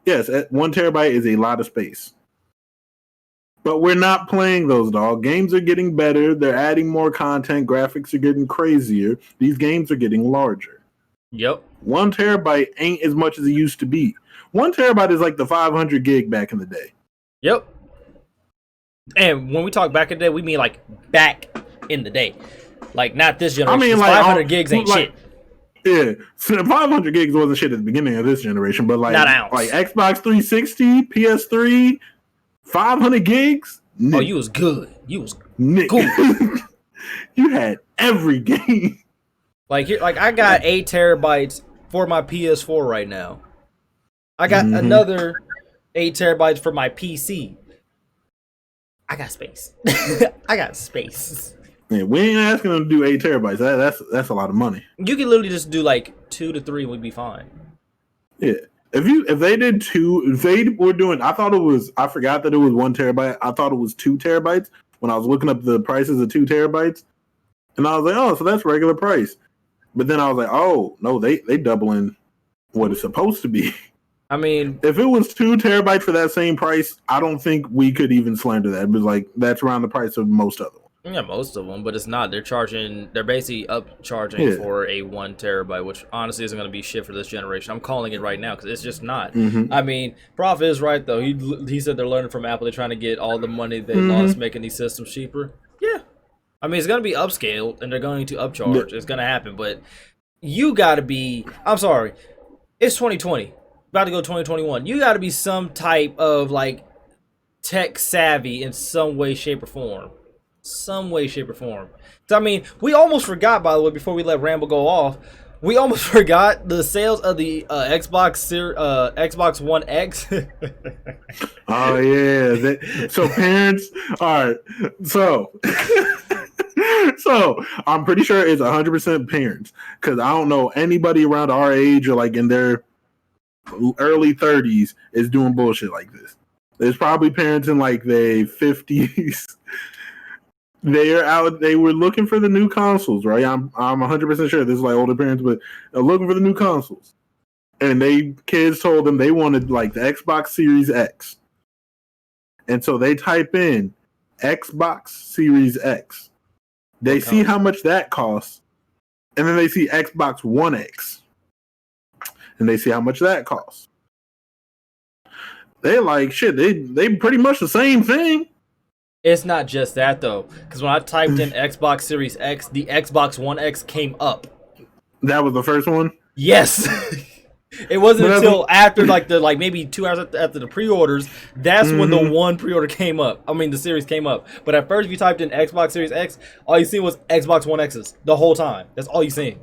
yes, 1 terabyte is a lot of space. But we're not playing those, dog. Games are getting better. They're adding more content. Graphics are getting crazier. These games are getting larger. Yep. 1 terabyte ain't as much as it used to be. 1 terabyte is like the 500 gig back in the day. Yep. And when we talk back in the day, we mean like back in the day, like not this generation. I mean, like 500 gigs ain't shit. Yeah, so 500 gigs wasn't shit at the beginning of this generation, but like Xbox 360, PS3, 500 gigs. Oh, you was good. You was Nick. good. You had every game. Like I got 8 terabytes for my PS4 right now. I got another 8 terabytes for my PC. I got space. I got space. Yeah, we ain't asking them to do 8 terabytes. That's a lot of money. You can literally just do like 2 to 3 would be fine. Yeah. If they did 2, if they were doing, I forgot that it was 1 terabyte. I thought it was 2 terabytes when I was looking up the prices of 2 terabytes. And I was like, oh, so that's regular price. But then I was like, oh, no, they doubling what it's supposed to be. I mean, if it was 2 terabytes for that same price, I don't think we could even slander that. It was like, that's around the price of most of them. Yeah, most of them, but it's not. They're basically upcharging for a 1 terabyte, which honestly isn't going to be shit for this generation. I'm calling it right now because it's just not. I mean, Prof is right, though. He said they're learning from Apple. They're trying to get all the money they lost making these systems cheaper. Yeah. I mean, it's going to be upscaled, and they're going to upcharge. It's going to happen, but you got to be... I'm sorry. It's 2020. About to go 2021. You got to be some type of, like, tech savvy in some way, shape, or form. Some way, shape, or form. So, I mean, we almost forgot, by the way, before we let Ramble go off, we almost forgot the sales of the Xbox One X. Oh, yeah. So, parents, all right. So, I'm pretty sure it's 100% parents, because I don't know anybody around our age or, like, in their early 30s is doing bullshit like this. There's probably parents in, like, their 50s. They were looking for the new consoles, right? I'm 100% sure this is like older parents, but they're looking for the new consoles. And kids told them they wanted like the Xbox Series X. And so they type in Xbox Series X. They see how much that costs. And then they see Xbox One X. And they see how much that costs. They like shit, they pretty much the same thing. It's not just that, though, because when I typed in Xbox Series X, the Xbox One X came up. That was the first one? Yes. It wasn't until after, like maybe 2 hours after the pre-orders, that's when the one pre-order came up. I mean, the series came up. But at first, if you typed in Xbox Series X, all you seen was Xbox One X's the whole time. That's all you seen.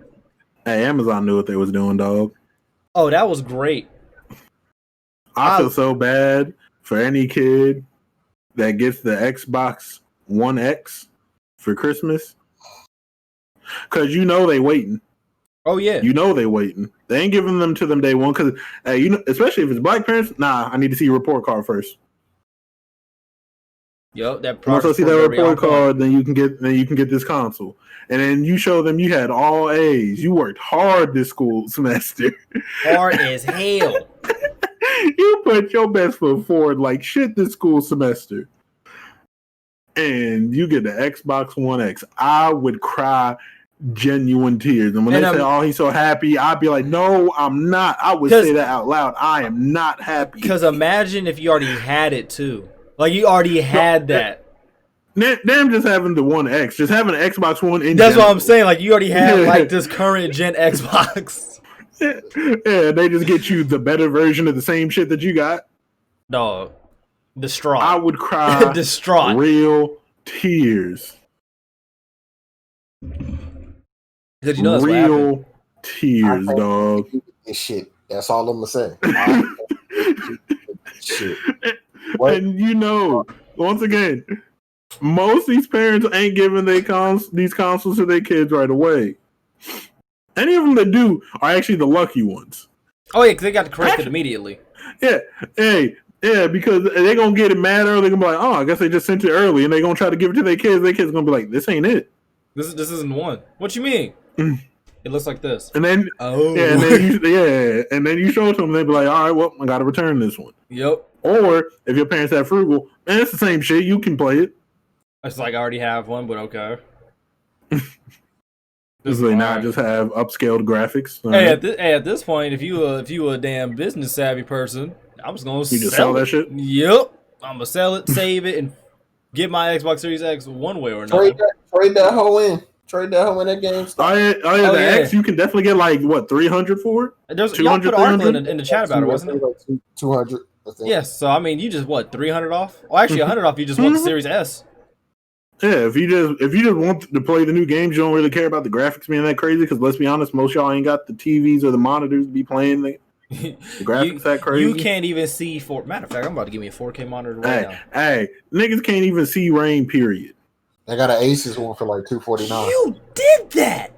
Hey, Amazon knew what they was doing, dog. Oh, that was great. I feel so bad for any kid that gets the Xbox One X for Christmas, because they waiting. Oh yeah, they waiting. They ain't giving them to them day one, because especially if it's black parents. Nah, I need to see your report card first. Yo, that once I see that report card, then you can get this console, and then you show them you had all A's. You worked hard this school semester. Hard as hell. You put your best foot forward like shit this school semester. And you get the Xbox One X. I would cry genuine tears. And when they say, oh, he's so happy, I'd be like, no, I'm not. I would say that out loud. I am not happy. Because imagine if you already had it too. Like you already had that. Them just having the One X. Just having an Xbox One in That's what I'm saying. Like you already have like this current gen Xbox. Yeah, they just get you the better version of the same shit that you got. No, distraught. I would cry distraught. Real tears. Did you know that's real tears, dog. Shit. That's all I'm gonna say. Shit. And once again, most of these parents ain't giving these consoles to their kids right away. Any of them that do are actually the lucky ones. Oh yeah, because they got to correct it immediately. Yeah, because they're gonna get it mad early. They're gonna be like, oh, I guess they just sent it early, and they're gonna try to give it to their kids. Their kids gonna be like, this ain't it. This isn't one. What you mean? It looks like this. And then and then you show it to them. They be like, all right, well, I got to return this one. Yep. Or if your parents have frugal, man, it's the same shit. You can play it. It's like I already have one, but okay. This is not just have upscaled graphics. Hey, at this point, if you a damn business savvy person, I'm just gonna sell that shit. Yep, I'm gonna sell it, save it, and get my Xbox Series X one way or Trade another. that hoe in. Trade that hoe in that game. The X, you can definitely get like what 300 for it. Y'all put an article in the chat about it, wasn't it? Like 200. Yes. So I mean, you just what 300 off? Well, actually 100 off. You just want the Series S. Yeah, if you just want to play the new games, you don't really care about the graphics being that crazy. Because let's be honest, most y'all ain't got the TVs or the monitors to be playing the graphics that crazy. You can't even see matter of fact, I'm about to give me a 4K monitor right now. Hey, niggas can't even see rain. Period. They got an Asus one for like $249. You did that.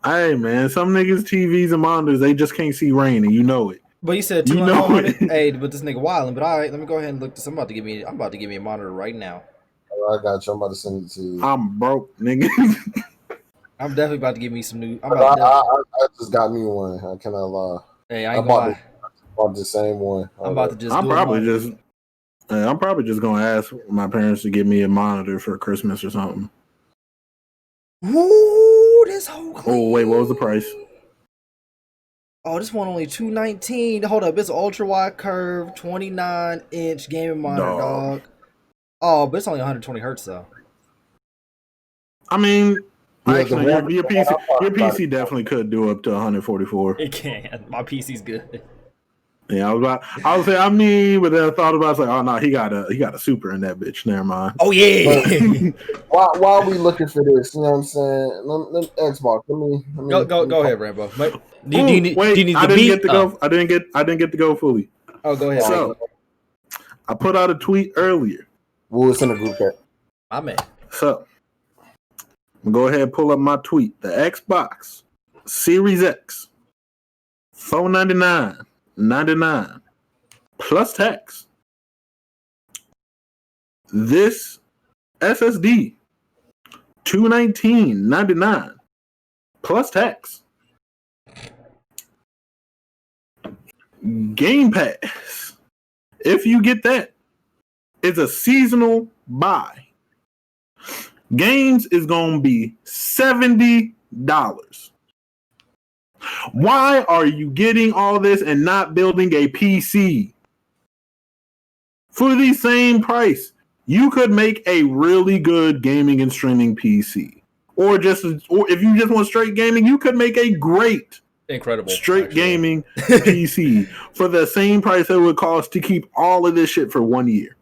Hey man, some niggas TVs and monitors they just can't see rain, and you know it. But you said 200. Hey, but this nigga wilding. But all right, let me go ahead and look this. I'm about to give me a monitor right now. I got you. I'm about to send it to you. I'm broke, nigga. I'm definitely about to give me some new. I just got me one. I cannot lie. Hey, I ain't gonna lie. Bought the same one. I'm about to just. I'm probably just gonna ask my parents to give me a monitor for Christmas or something. Ooh, this whole. Oh wait, what was the price? Oh, this one only $219. Hold up, it's ultra wide curve, 29-inch gaming monitor, dog. Oh, but it's only 120 hertz though. I mean, actually, your PC definitely could do up to 144. It can. My PC's good. Yeah, I was saying, I mean, but then I thought about it, I was like, oh no, he got a super in that bitch. Never mind. Oh yeah. While we looking for this, you know what I'm saying? Xbox. Let me go ahead, Rambo. Do you need I didn't get to go fully. Oh, go ahead. So I put out a tweet earlier. We'll send a group chat. My man. So I'm gonna go ahead and pull up my tweet. The Xbox Series X, $499.99 plus tax. This SSD, $219.99 plus tax. Game Pass, if you get that, it's a seasonal buy. Games is gonna be $70. Why are you getting all this and not building a PC? For the same price, you could make a really good gaming and streaming PC. Or if you just want straight gaming, you could make a great incredible straight gaming PC for the same price it would cost to keep all of this shit for 1 year.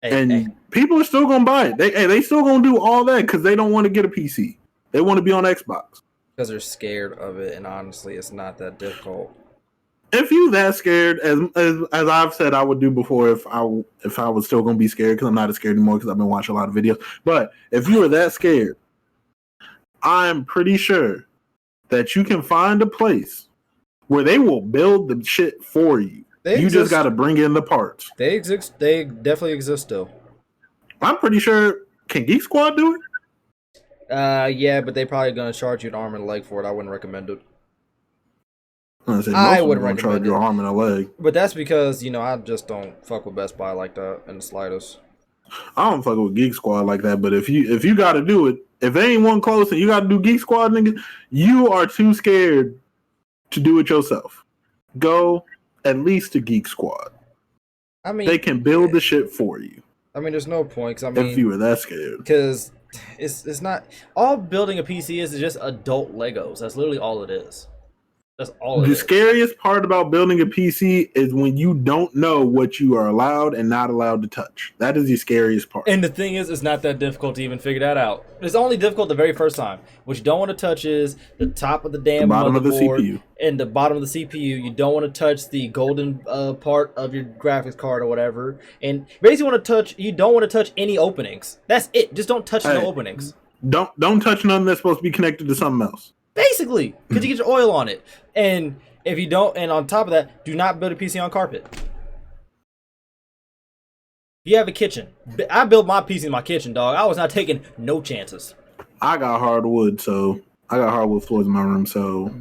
And people are still gonna buy it. They still gonna do all that because they don't want to get a PC. They want to be on Xbox because they're scared of it. And honestly, it's not that difficult. If you that scared, as I've said, I would do before if I was still gonna be scared because I'm not as scared anymore because I've been watching a lot of videos. But if you were that scared, I'm pretty sure that you can find a place where they will build the shit for you. You just got to bring in the parts. They exist. They definitely exist still. I'm pretty sure. Can Geek Squad do it? Yeah, but they probably gonna charge you an arm and a leg for it. I wouldn't recommend it. I wouldn't recommend charge you an arm and a leg. But that's because I just don't fuck with Best Buy like that in the slightest. I don't fuck with Geek Squad like that. But if you got to do it, if there ain't one close and you got to do Geek Squad, nigga, you are too scared to do it yourself. Go at least to Geek Squad. I mean, they can build the shit for you. I mean, there's no point. If you were that scared, because it's not all building a PC is just adult Legos. That's literally all it is. That's all. The scariest part about building a PC is when you don't know what you are allowed and not allowed to touch. That is the scariest part. And the thing is, it's not that difficult to even figure that out. It's only difficult the very first time. What you don't want to touch is the top of the damn bottom of the CPU and the bottom of the CPU. You don't want to touch the golden part of your graphics card or whatever. And basically, you don't want to touch any openings. That's it. Just don't touch no openings. Don't touch nothing that's supposed to be connected to something else. Basically, because you get your oil on it. And if you don't, and on top of that, do not build a PC on carpet. If you have a kitchen, I built my PC in my kitchen, dog. I was not taking no chances. I got hardwood floors in my room, so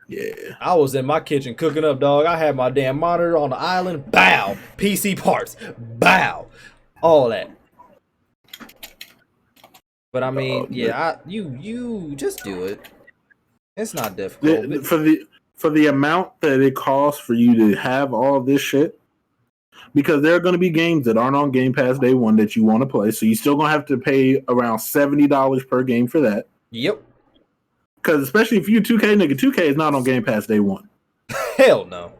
yeah. I was in my kitchen cooking up, dog. I had my damn monitor on the island. Bow. PC parts. Bow. All that. But I mean, you just do it. It's not difficult. for the amount that it costs for you to have all this shit. Because there are going to be games that aren't on Game Pass day one that you want to play. So you're still going to have to pay around $70 per game for that. Yep. Because especially if you 2K, nigga, 2K is not on Game Pass day one. Hell no.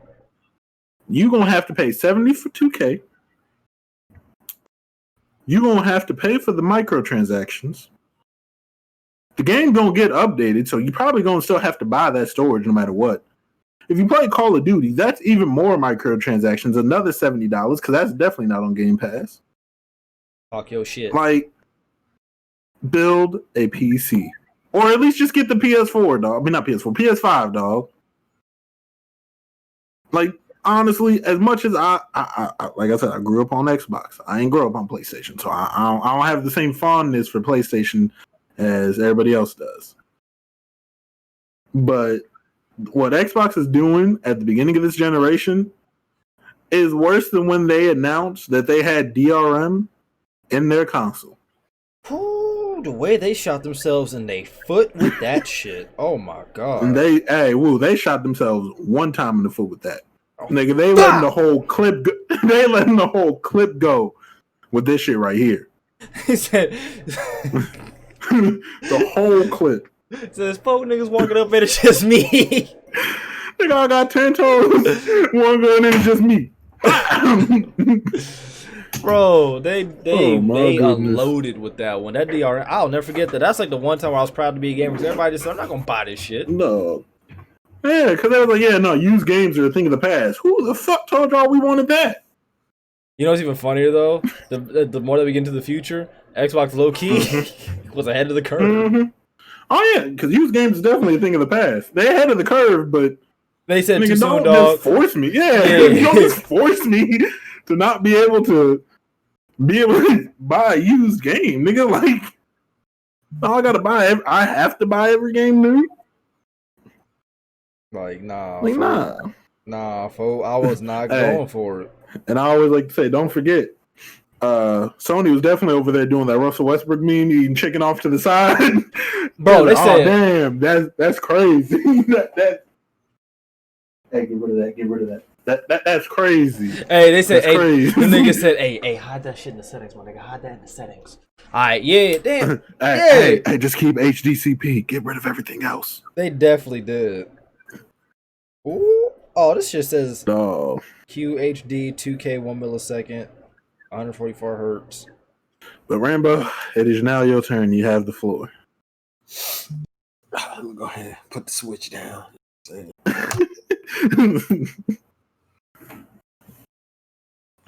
You're going to have to pay $70 for 2K. You're going to have to pay for the microtransactions. The game going to get updated, so you're probably going to still have to buy that storage no matter what. If you play Call of Duty, that's even more microtransactions, another $70, because that's definitely not on Game Pass. Talk your shit. Like, build a PC. Or at least just get the PS4, dog. I mean, not PS4, PS5, dog. Like, honestly, as much as I like I said, I grew up on Xbox. I ain't grew up on PlayStation, so I don't have the same fondness for PlayStation as everybody else does. But what Xbox is doing at the beginning of this generation is worse than when they announced that they had DRM in their console. Ooh, the way they shot themselves in the foot with that shit. Oh my god. And they shot themselves one time in the foot with that. Oh, nigga, they letting the whole clip go. They letting the whole clip go with this shit right here. He said the whole clip. So there's 4 niggas walking up and it's just me. Nigga, I got 10 toes. One gun and it's just me. Bro, they unloaded with that one. That DR, I'll never forget that. That's like the one time where I was proud to be a gamer because everybody just said, I'm not gonna buy this shit. No. Yeah, because they was like, yeah, no, used games are a thing of the past. Who the fuck told y'all we wanted that? You know what's even funnier though? The more that we get into the future, Xbox low key was ahead of the curve. Mm-hmm. Oh yeah, because used games is definitely a thing of the past. They're ahead of the curve, but they said too soon, don't dog. Just force me. Yeah, you don't just force me to not be able to buy a used game, nigga. Like, I gotta buy. I have to buy every game new. Like, nah, like fool. I was not going for it. And I always like to say, don't forget. Sony was definitely over there doing that Russell Westbrook meme, eating chicken off to the side. Bro, they said, damn, that's crazy. Hey, get rid of that. That's crazy. Hey, they said, crazy. The nigga said, hey, hide that shit in the settings, my nigga. Hide that in the settings. All right, yeah, damn. Hey, just keep HDCP. Get rid of everything else. They definitely did. Ooh. Oh, this shit says QHD 2K 1 millisecond. 144 hertz. But Rambo, it is now your turn. You have the floor. Let me go ahead and put the switch down. let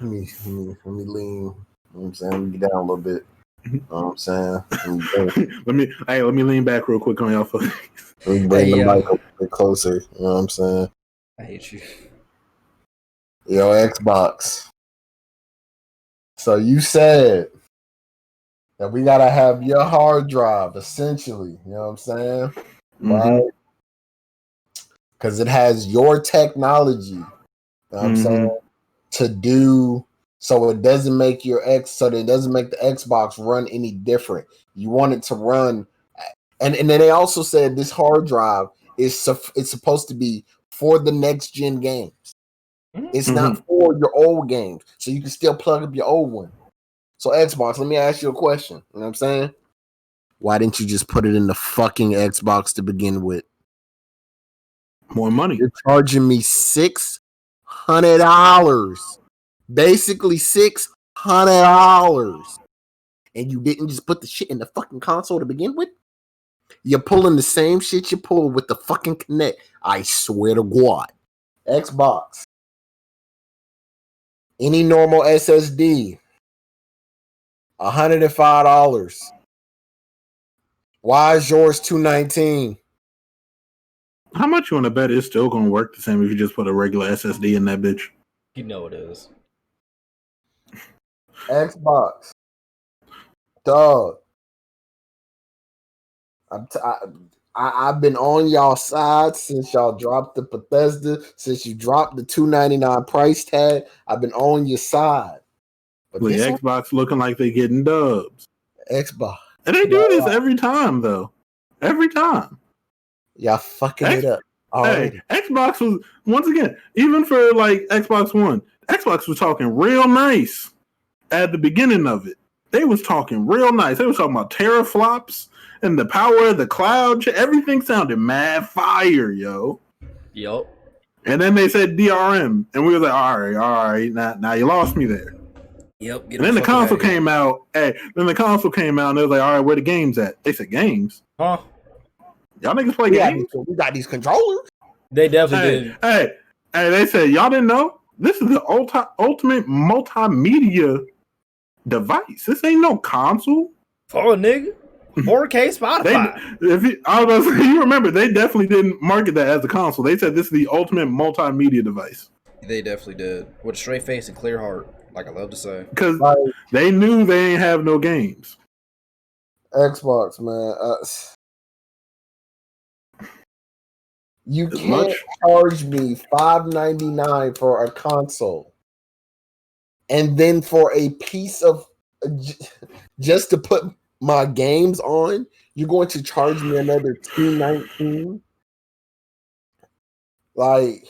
me lean. You know what I'm saying? Let me get down a little bit. You know what I'm saying? let me lean back real quick on y'all. Let me bring the mic a bit closer. You know what I'm saying? I hate you. Yo, Xbox. So you said that we gotta have your hard drive, essentially. You know what I'm saying? Mm-hmm. Right? Because it has your technology. You know what I'm saying? To do so it doesn't make so that it doesn't make the Xbox run any different. You want it to run, and then they also said this hard drive it's supposed to be for the next gen games. It's not for your old games, so you can still plug up your old one. So Xbox, let me ask you a question. You know what I'm saying? Why didn't you just put it in the fucking Xbox to begin with? More money. You're charging me $600. Basically $600. And you didn't just put the shit in the fucking console to begin with? You're pulling the same shit you pull with the fucking Kinect. I swear to God. Xbox. Any normal SSD. $105. Why is yours $219? How much you want to bet it's still going to work the same if you just put a regular SSD in that bitch? You know it is. Xbox. Dog. I've been on y'all side since y'all dropped the Bethesda, since you dropped the $299 price tag. I've been on your side. But the Xbox looking like they getting dubs. Xbox. And they do this every time, though. Every time. Y'all fucking it up. Already. Hey, Xbox was once again, even for like Xbox One, Xbox was talking real nice at the beginning of it. They was talking real nice. They was talking about teraflops and the power of the cloud. Everything sounded mad fire, yo. Yup. And then they said DRM, and we were like, all right, now you lost me there. Yep. And then the console came out. Hey, then the console came out, and they was like, all right, where the games at? They said games. Huh? Y'all niggas play games? We got these controllers. They definitely did. Hey, they said y'all didn't know this is the ultimate multimedia device. This ain't no console. Oh, nigga. 4K Spotify. I was about to say, you remember, they definitely didn't market that as a console. They said this is the ultimate multimedia device. They definitely did. With a straight face and clear heart, like I love to say. Because they knew they ain't have no games. Xbox, man. You can't charge me $5.99 for a console, and then for a piece of just to put my games on, you're going to charge me another $2.19. Like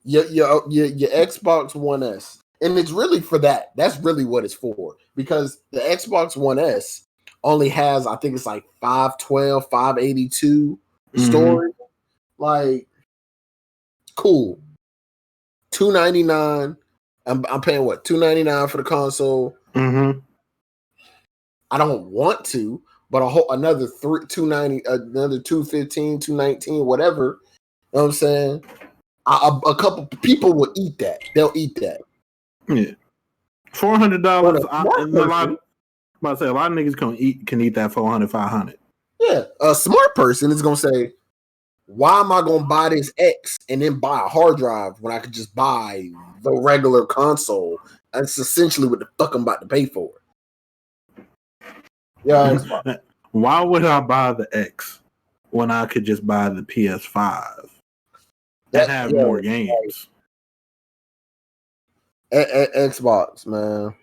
your Xbox One S, and it's really for that. That's really what it's for, because the Xbox One S only has, I think it's like 512, 582 storage. Like, cool. $2.99. I'm paying what? $2.99 for the console. Mm-hmm. I don't want to, but another $2.90, another $2.15, $2.19, whatever. You know what I'm saying? A couple people will eat that. They'll eat that. Yeah. $400. A lot of niggas can eat that $400, $500. Yeah. A smart person is gonna say, why am I going to buy this X and then buy a hard drive when I could just buy the regular console? That's essentially what the fuck I'm about to pay for. Yeah. Why would I buy the X when I could just buy the PS5 and have more games? Xbox, man.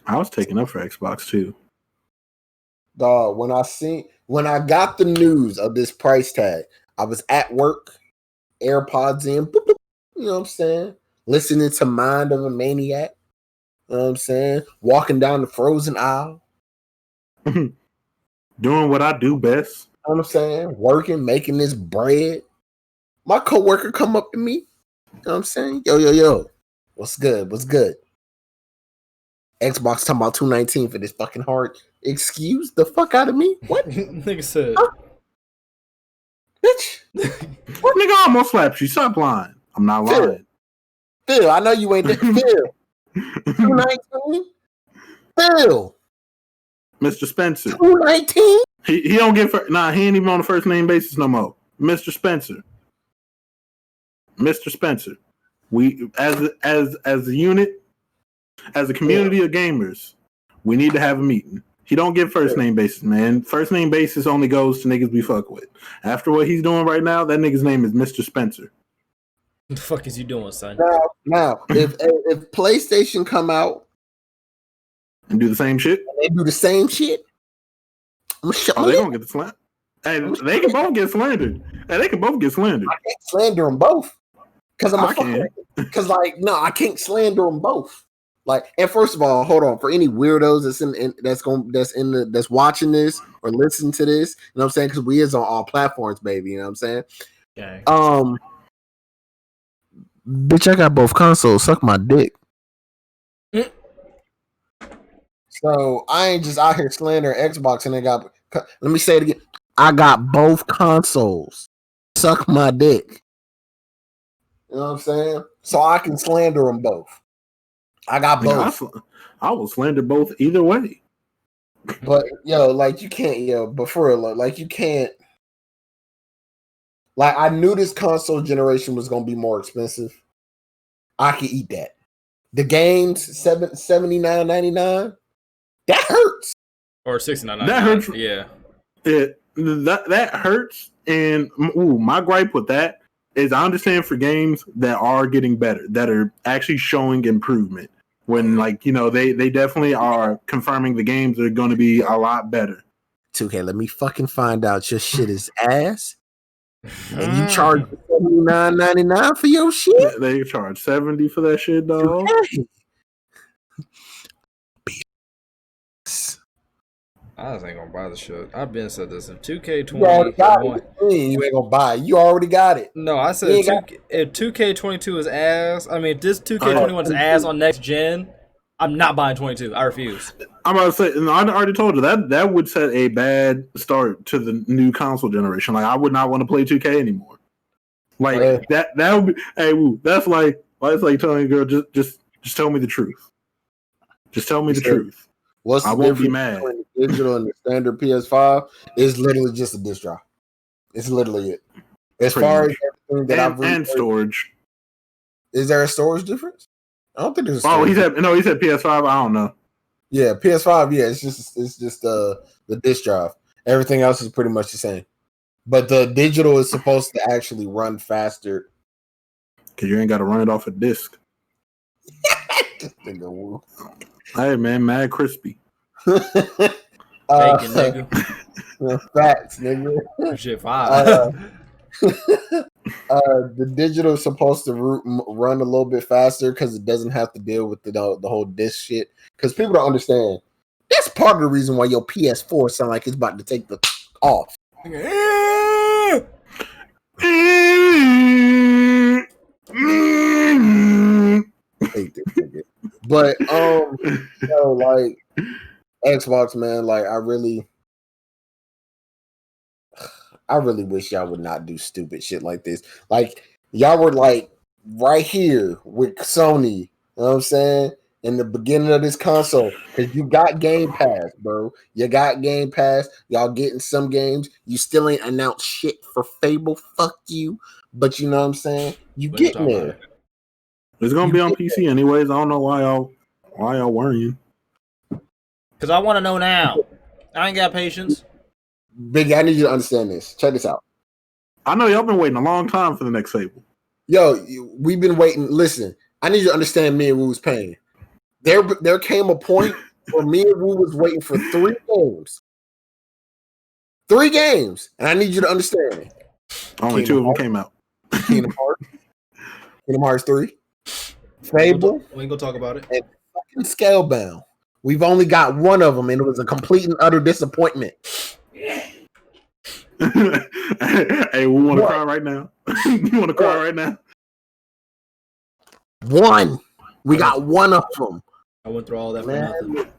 I was taking up for Xbox too. Dog, when I got the news of this price tag, I was at work, AirPods in, boop, boop, you know what I'm saying? Listening to Mind of a Maniac, you know what I'm saying? Walking down the frozen aisle. Doing what I do best. You know what I'm saying? Working, making this bread. My coworker come up to me, you know what I'm saying? Yo. What's good? Xbox talking about $2.19 for this fucking hard. Excuse the fuck out of me? What? Nigga said. Bitch. What nigga almost slapped you? Stop lying. I'm not lying. Phil, I know you ain't there. Phil. $2.19? Phil. Mr. Spencer. $2.19? He don't get he ain't even on a first name basis no more. Mr. Spencer. We as a unit, as a community of gamers, we need to have a meeting. He don't get first name basis, man. First name basis only goes to niggas we fuck with. After what he's doing right now, that nigga's name is Mr. Spencer. What the fuck is you doing, son? Now, if PlayStation come out and do the same shit, they do the same shit. They gonna get the slander. And they can both get slandered. I can't slander them both because I can't slander them both. Like, and first of all, hold on, for any weirdos that's watching this or listening to this, you know what I'm saying? Because we is on all platforms, baby. You know what I'm saying? Okay. Bitch, I got both consoles. Suck my dick. So I ain't just out here slandering Xbox and let me say it again. I got both consoles. Suck my dick. You know what I'm saying? So I can slander them both. I got both. I will slander both either way. But like you can't, but for real, like you can't. Like, I knew this console generation was gonna be more expensive. I could eat that. The games $79.99. That hurts. Or $69.99. That hurts. Yeah. That hurts. And my gripe with that is I understand for games that are getting better, that are actually showing improvement. When, like, they definitely are confirming the games are going to be a lot better. 2K, let me fucking find out your shit is ass. And you charge $79.99 for your shit? They charge $70 for that shit, dog. I just ain't gonna buy the shit. I've been said this. If 2K21, you ain't gonna buy it. You already got it. No, I said if 2K22 is ass. I mean, if this 2K21 is ass on next gen, I'm not buying 22. I refuse. I'm about to say, and I already told you that would set a bad start to the new console generation. Like, I would not want to play 2K anymore. Like that would be. Hey, woo, that's like telling a girl just tell me the truth. Just tell me the truth. What's I the won't be difference mad. between the digital and the standard PS5? Is literally just a disc drive. It's literally it. As Pretty far much. as everything that I've and storage. Is there a storage difference? I don't think there's. He said PS5. I don't know. Yeah, PS5. Yeah, it's just the disc drive. Everything else is pretty much the same, but the digital is supposed to actually run faster. Cause you ain't got to run it off a disc. Hey man, mad crispy. Bacon, nigga. Facts, nigga. Shit, fire. The digital is supposed to run a little bit faster because it doesn't have to deal with the whole disc shit. Because people don't understand. That's part of the reason why your PS4 sound like it's about to take the off. But like Xbox, man, like I really wish y'all would not do stupid shit like this. Like y'all were like right here with Sony, you know what I'm saying? In the beginning of this console, because you got Game Pass, bro. You got Game Pass. Y'all getting some games. You still ain't announced shit for Fable. Fuck you. But you know what I'm saying? You getting there. It's gonna be on PC anyways. I don't know why y'all worrying. Because I want to know now. I ain't got patience. Biggie, I need you to understand this. Check this out. I know y'all been waiting a long time for the next Fable. Yo, we've been waiting. Listen, I need you to understand me and Woo's pain. There came a point where me and Woo was waiting for 3 games. 3 games. And I need you to understand. Only 2 of them came out. Kingdom Hearts 3. Fable. We ain't gonna talk about it. And fucking Scalebound. We've only got 1 of them, and it was a complete and utter disappointment. Hey, we want to cry right now. You want to cry right now? 1. We got 1 of them. I went through all that for nothing.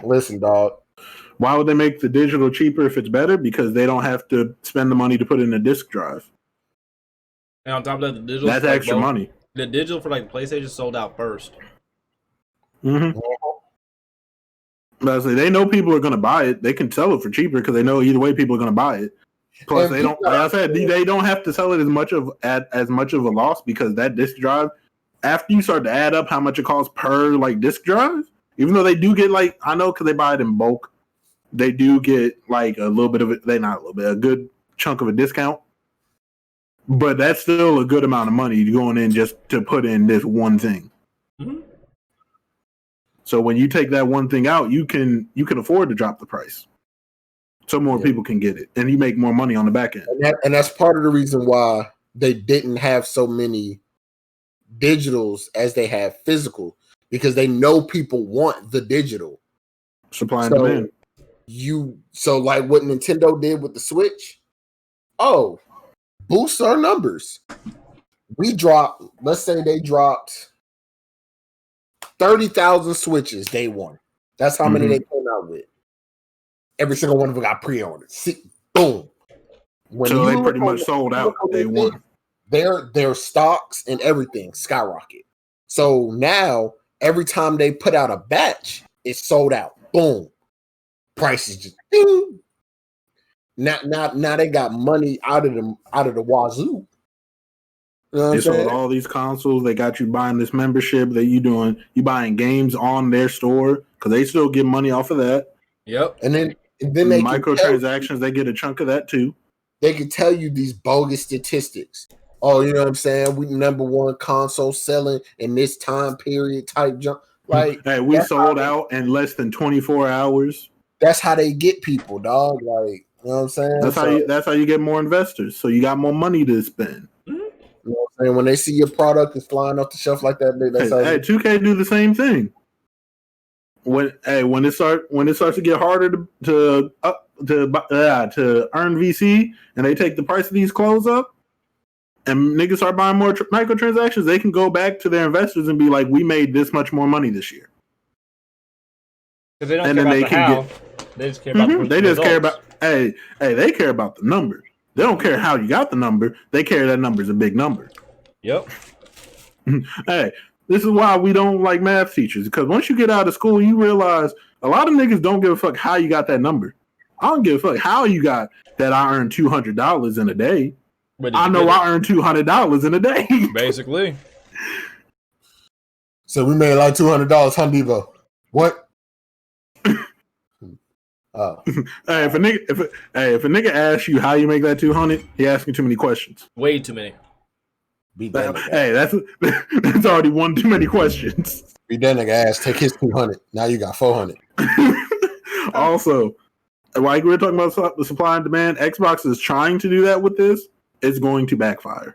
Listen, dog. Why would they make the digital cheaper if it's better? Because they don't have to spend the money to put in a disc drive. And on top of that, the digital that's extra money. The digital for like PlayStation sold out first. Mm-hmm. But they know people are going to buy it. They can sell it for cheaper because they know either way people are going to buy it. Plus, they don't. Like I said, they don't have to sell it as much of a loss because that disc drive. After you start to add up how much it costs per like disc drive, even though they do get like I know because they buy it in bulk, they do get like a little bit of it. A good chunk of a discount. But that's still a good amount of money going in just to put in this one thing. Mm-hmm. So when you take that one thing out, you can afford to drop the price, so more people can get it, and you make more money on the back end. And that's part of the reason why they didn't have so many digitals as they have physical, because they know people want the digital. Supply and demand. So like what Nintendo did with the Switch. Oh, boost our numbers. Let's say they dropped 30,000 Switches day one. That's how many they came out with. Every single one of them got pre-ordered. Boom. So they pretty much sold out day one. Their stocks and everything skyrocket. So now every time they put out a batch, it's sold out. Boom. Prices just ding. Now they got money out of the wazoo. You know they sold all these consoles. They got you buying this membership that you buying games on their store because they still get money off of that. Yep. And then they microtransactions, they get a chunk of that too. They can tell you these bogus statistics. Oh, you know what I'm saying? We number 1 console selling in this time period type junk. Like, hey, we sold out in less than 24 hours. That's how they get people, dog. Like, You know what I'm saying? That's how you get more investors. So you got more money to spend. You know what I'm saying? When they see your product is flying off the shelf like that, that's how. Hey, 2K do the same thing. When it starts to get harder to earn VC, and they take the price of these clothes up, and niggas start buying more microtransactions, they can go back to their investors and be like, "We made this much more money this year." Because they don't care about the how. They just care about the results. They just care about they care about the number. They don't care how you got the number. They care that number's a big number. Yep. Hey, this is why we don't like math teachers, because once you get out of school, you realize a lot of niggas don't give a fuck how you got that number. I don't give a fuck how you got that. I earned $200 in a day. I know I earned $200 in a day. Basically. So we made like $200, huh, Devo? What? Oh. Hey, if a nigga asks you how you make that 200, he asking too many questions. Way too many. That's already one too many questions. Beat that nigga ass. Take his 200. Now you got 400. Also, like we were talking about the supply and demand, Xbox is trying to do that with this. It's going to backfire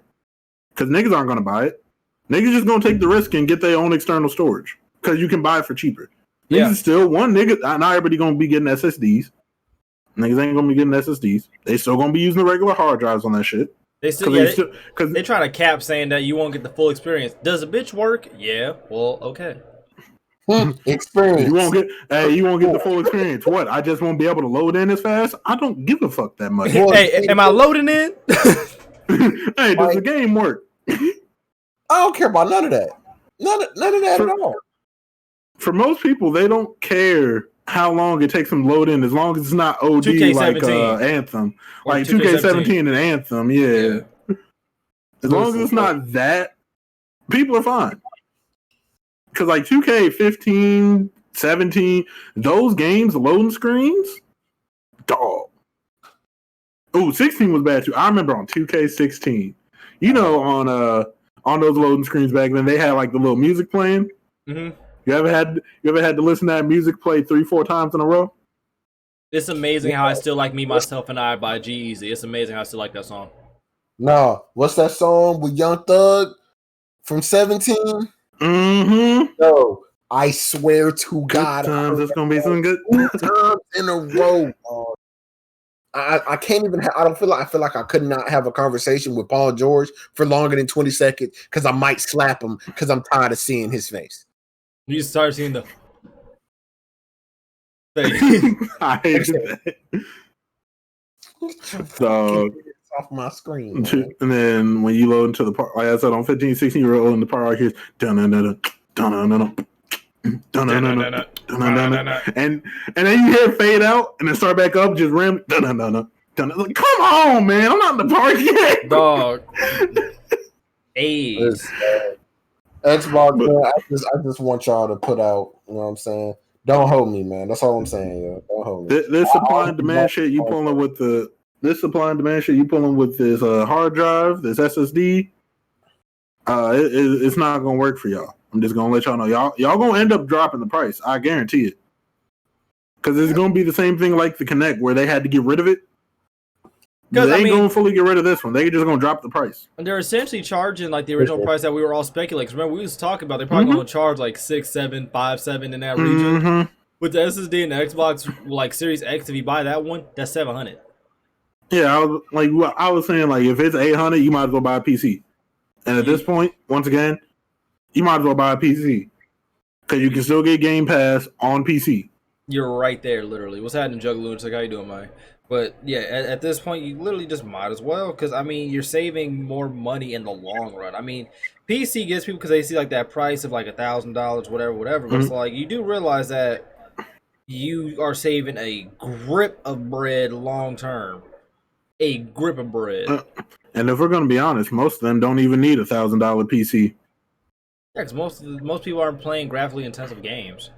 because niggas aren't going to buy it. Niggas just going to take the risk and get their own external storage because you can buy it for cheaper. Niggas still not everybody going to be getting SSDs. Niggas ain't going to be getting SSDs. They still going to be using the regular hard drives on that shit. They still they try to cap saying that you won't get the full experience. Does a bitch work? Yeah. Well, okay. Experience. You won't get the full experience. What? I just won't be able to load in as fast? I don't give a fuck that much. Hey, am I loading in? Hey, does the game work? I don't care about none of that. None of that at all. For most people, they don't care how long it takes them to load in, as long as it's not OD 2K17. Like Anthem. Or like 2K17 and Anthem, yeah. As long as it's not that, people are fine. Because like 2K15, 17, those games, loading screens, dog. Oh, 16 was bad too. I remember on 2K16, you know, on those loading screens back then, they had like the little music playing. Mm-hmm. You ever had to listen to that music play 3-4 times in a row? It's amazing how I still like Me, Myself, and I by G-Eazy. It's amazing how I still like that song. No, what's that song with Young Thug from 17? Mm-hmm. No, I swear to God, times, it's gonna be some good times in a row. I can't even. I feel like I could not have a conversation with Paul George for longer than 20 seconds because I might slap him because I'm tired of seeing his face. You start seeing the. I hated that. So off my screen. And then when you load into the part, like I said, on 15, 16, you're rolling the part here's dun and then you hear it fade out and then start back up, just ram dun. Come on, man, I'm not in the park yet, dog. A's. Xbox, man, I just want y'all to put out, you know what I'm saying? Don't hold me, man. That's all I'm saying, yo. Don't hold me. This supply and demand shit you pulling with this hard drive, this SSD, it's not gonna work for y'all. I'm just gonna let y'all know. Y'all gonna end up dropping the price. I guarantee it. Because it's gonna be the same thing like the Kinect where they had to get rid of it. They ain't gonna fully get rid of this one. They just gonna drop the price. And they're essentially charging like the original price that we were all speculating. Remember, we was talking about they're probably gonna charge like 6, 7, 5, 7 in that region. Mm-hmm. With the SSD and the Xbox like Series X, if you buy that one, that's $700. Yeah, I was saying like if it's $800, you might as well buy a PC. And at this point, once again, you might as well buy a PC because you can still get Game Pass on PC. You're right there, literally. What's happening, Juggalo? It's like, how you doing, Mike? But yeah, at this point, you literally just might as well, because I mean, you're saving more money in the long run. I mean, PC gets people because they see like that price of like $1,000, whatever. But it's like you do realize that you are saving a grip of bread long term, a grip of bread. And if we're gonna be honest, most of them don't even need $1,000 PC. Yeah, because most people aren't playing graphically intensive games.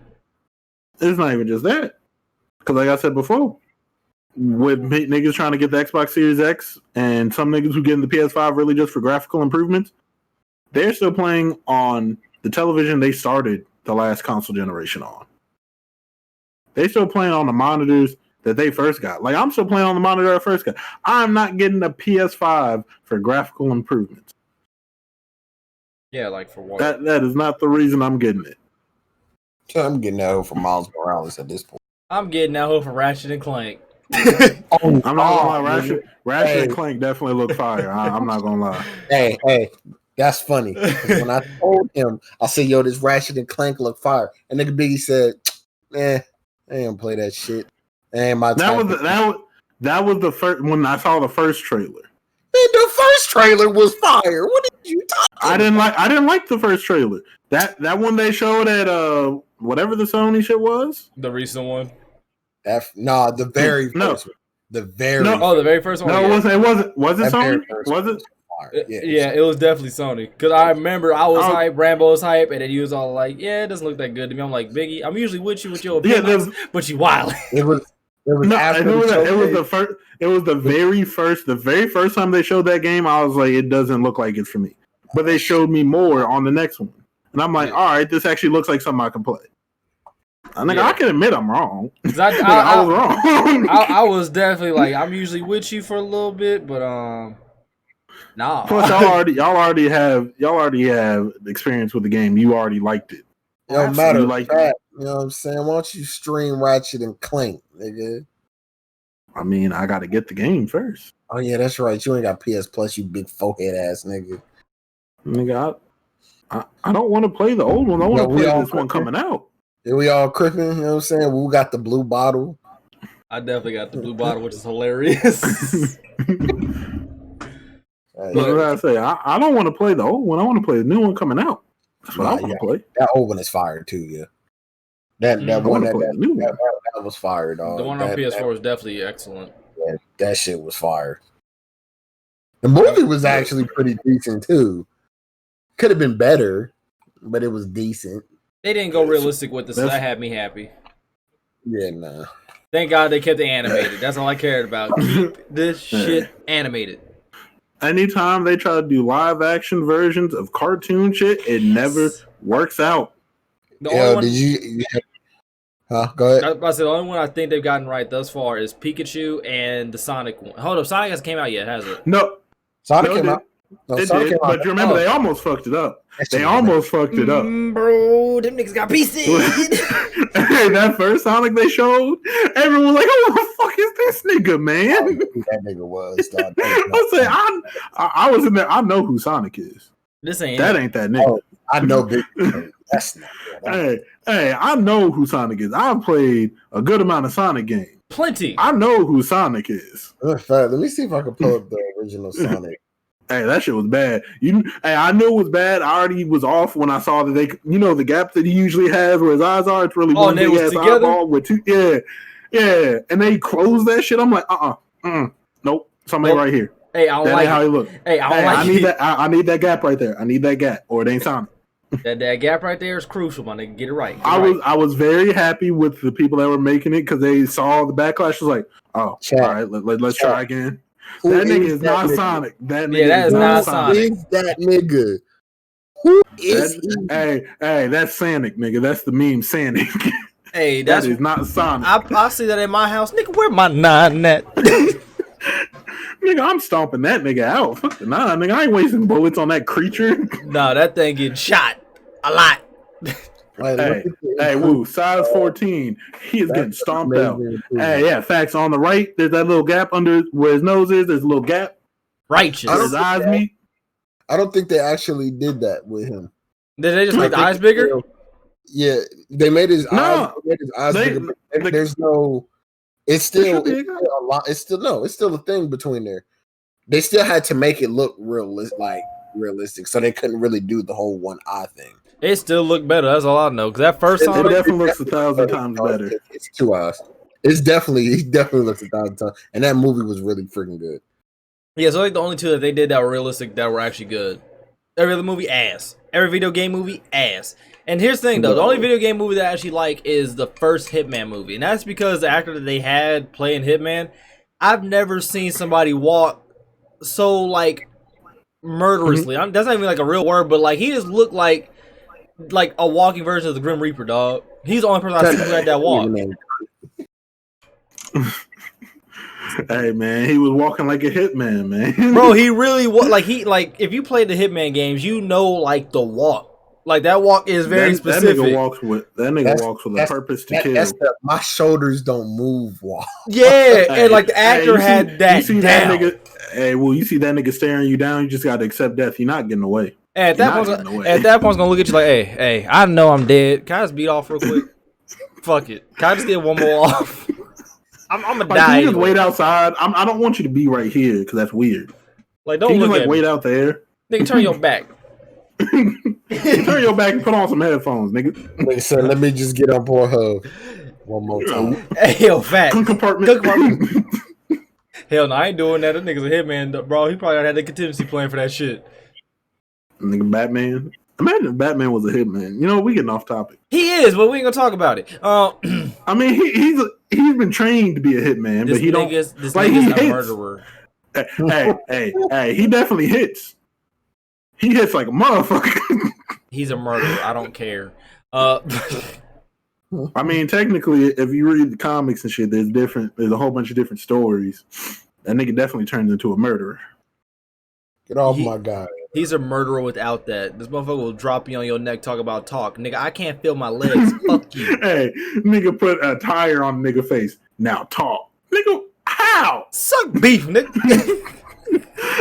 It's not even just that, because like I said before, with niggas trying to get the Xbox Series X and some niggas who get in the PS5 really just for graphical improvements, they're still playing on the television they started the last console generation on. They still playing on the monitors that they first got. Like, I'm still playing on the monitor I first got. I'm not getting a PS5 for graphical improvements. Yeah, like for what? That is not the reason I'm getting it. I'm getting that for Miles Morales at this point. I'm getting that hope for Ratchet and Clank. I'm not gonna lie, Ratchet and Clank definitely look fire. I'm not gonna lie. Hey, that's funny. When I told him, I said, "Yo, this Ratchet and Clank look fire," and nigga Biggie said, "I ain't play that shit." And my that was the first when I saw the first trailer. Man, the first trailer was fire. What did you talking? I didn't like the first trailer. That one they showed at whatever the Sony shit was. The recent one. The very first one. The very the very first one. No, it wasn't. Was it Sony? Was it? Yeah, it was definitely Sony. Because I remember I was hype, Rambo was hype, and then he was all like, "Yeah, it doesn't look that good to me." I'm like, "Biggie, I'm usually with you with your opinions, but you wild." It was the very first time they showed that game. I was like, it doesn't look like it's for me. But they showed me more on the next one, and I'm like, all right, this actually looks like something I can play. I can admit I'm wrong. I was wrong. I was definitely like, I'm usually with you for a little bit, but nah. Plus, y'all already have experience with the game. You already liked it. No matter like that. You know what I'm saying? Why don't you stream Ratchet and Clank, nigga? I mean, I got to get the game first. Oh yeah, that's right. You ain't got PS Plus, you big forehead ass nigga. Nigga, I don't want to play the old one. I want to play this one coming out. Here we all cripping, you know what I'm saying? We got the blue bottle. I definitely got the blue bottle, which is hilarious. But I say, I don't want to play the old one. I want to play the new one coming out. That's what I want to play. That old one is fire too, yeah. That was fire, dog. The one on PS4 was definitely excellent. Yeah, that shit was fire. The movie was actually pretty decent too. Could have been better, but it was decent. They didn't go realistic with this, so that had me happy. Yeah, nah. Thank God they kept it animated. That's all I cared about. Keep this shit animated. Anytime they try to do live action versions of cartoon shit, it never works out. The only one, did you? Huh? Go ahead. I was about to say, the only one I think they've gotten right thus far is Pikachu and the Sonic one. Hold up, Sonic hasn't came out yet, has it? No, Sonic came out. No, it did, but you remember they almost fucked it up. They almost fucked it up. Bro, them niggas got pieces. Hey, that first Sonic they showed, everyone was like, "Who the fuck is this nigga, man?" I don't know who that nigga was. I was in there. I know who Sonic is. This ain't that nigga. Oh, I know. That's not. Hey, I know who Sonic is. I've played a good amount of Sonic games. Plenty. I know who Sonic is. Let me see if I can pull up the original Sonic. Hey, that shit was bad. I knew it was bad. I already was off when I saw that the gap that he usually has where his eyes are. It's really one big ass eyeball with two. Yeah, and they closed that shit. I'm like, nope, somebody right here. Hey, I don't like how he look. Hey, I don't like I need that. I need that gap right there. I need that gap, or it ain't Sonic. That gap right there is crucial, my nigga. Get it right. I was very happy with the people that were making it because they saw the backlash. Was like, all right, let's try again. That nigga is not Sonic. That is not Sonic. Who is that nigga? Who is he? Hey, that's Sonic, nigga. That's the meme, Sonic. Hey, that is not Sonic. I see that in my house, nigga. Where my 9 at? Nigga, I'm stomping that nigga out. Fuck the 9, nigga. I ain't wasting bullets on that creature. Nah, that thing getting shot a lot. Hey, woo, size 14. He is getting stomped out. Hey, yeah, facts. On the right, there's that little gap under where his nose is. There's a little gap. Righteous. His eyes meet. I don't think they actually did that with him. Did they just make the eyes bigger? Yeah, they made his eyes. They made his eyes bigger. There's no. It's still a lot. It's still a thing between there. They still had to make it look realistic, so they couldn't really do the whole one eye thing. It still looked better. That's all I know. Because that first song, it definitely looks 1,000 times better. It's 2 eyes. He definitely looks 1,000 times. And that movie was really freaking good. Yeah, so like the only 2 that they did that were realistic that were actually good. Every other movie, ass. Every video game movie, ass. And here's the thing, though. The only video game movie that I actually like is the first Hitman movie. And that's because the actor that they had playing Hitman, I've never seen somebody walk so, murderously. That's not even, a real word, but, he just looked like a walking version of the Grim Reaper, dog. He's the only person I've seen who had that walk. Hey man, he was walking like a hitman, man. Bro, he really like if you play the Hitman games, you know like the walk. Like that walk is very specific. That nigga walks with a purpose to kill. That's the my shoulders don't move walk. Yeah, and like the actor had that. You see down. that nigga? Hey, well, you see that nigga staring you down. You just got to accept death. You're not getting away. At that point, he's gonna look at you like, hey, I know I'm dead. Can I just beat off real quick? Fuck it. Can I just get one more off? I'm gonna die. Can you anyway. just wait outside? I don't want you to be right here because that's weird. Like, don't look at wait out there. Nigga, turn your back. Turn your back and put on some headphones, nigga. Nigga said, let me just get on Pornhub one more time. Hey, yo, fat. Compartment. Hell no, I ain't doing that. That nigga's a hitman, bro. He probably had a contingency plan for that shit. Nigga, Batman. Imagine if Batman was a hitman. You know, we getting off topic. He is, but we ain't gonna talk about it. I mean, he's been trained to be a hitman, but he don't. This like nigga's he a hits. murderer. Hey, he definitely hits. He hits like a motherfucker. He's a murderer. I don't care. I mean, technically, if you read the comics and shit, there's a whole bunch of different stories. That nigga definitely turns into a murderer. Get off my guy. He's a murderer without that. This motherfucker will drop you on your neck, talk about talk. Nigga, I can't feel my legs. Fuck you. Hey, nigga put a tire on nigga face. Now talk. Nigga, how? Suck beef, nigga.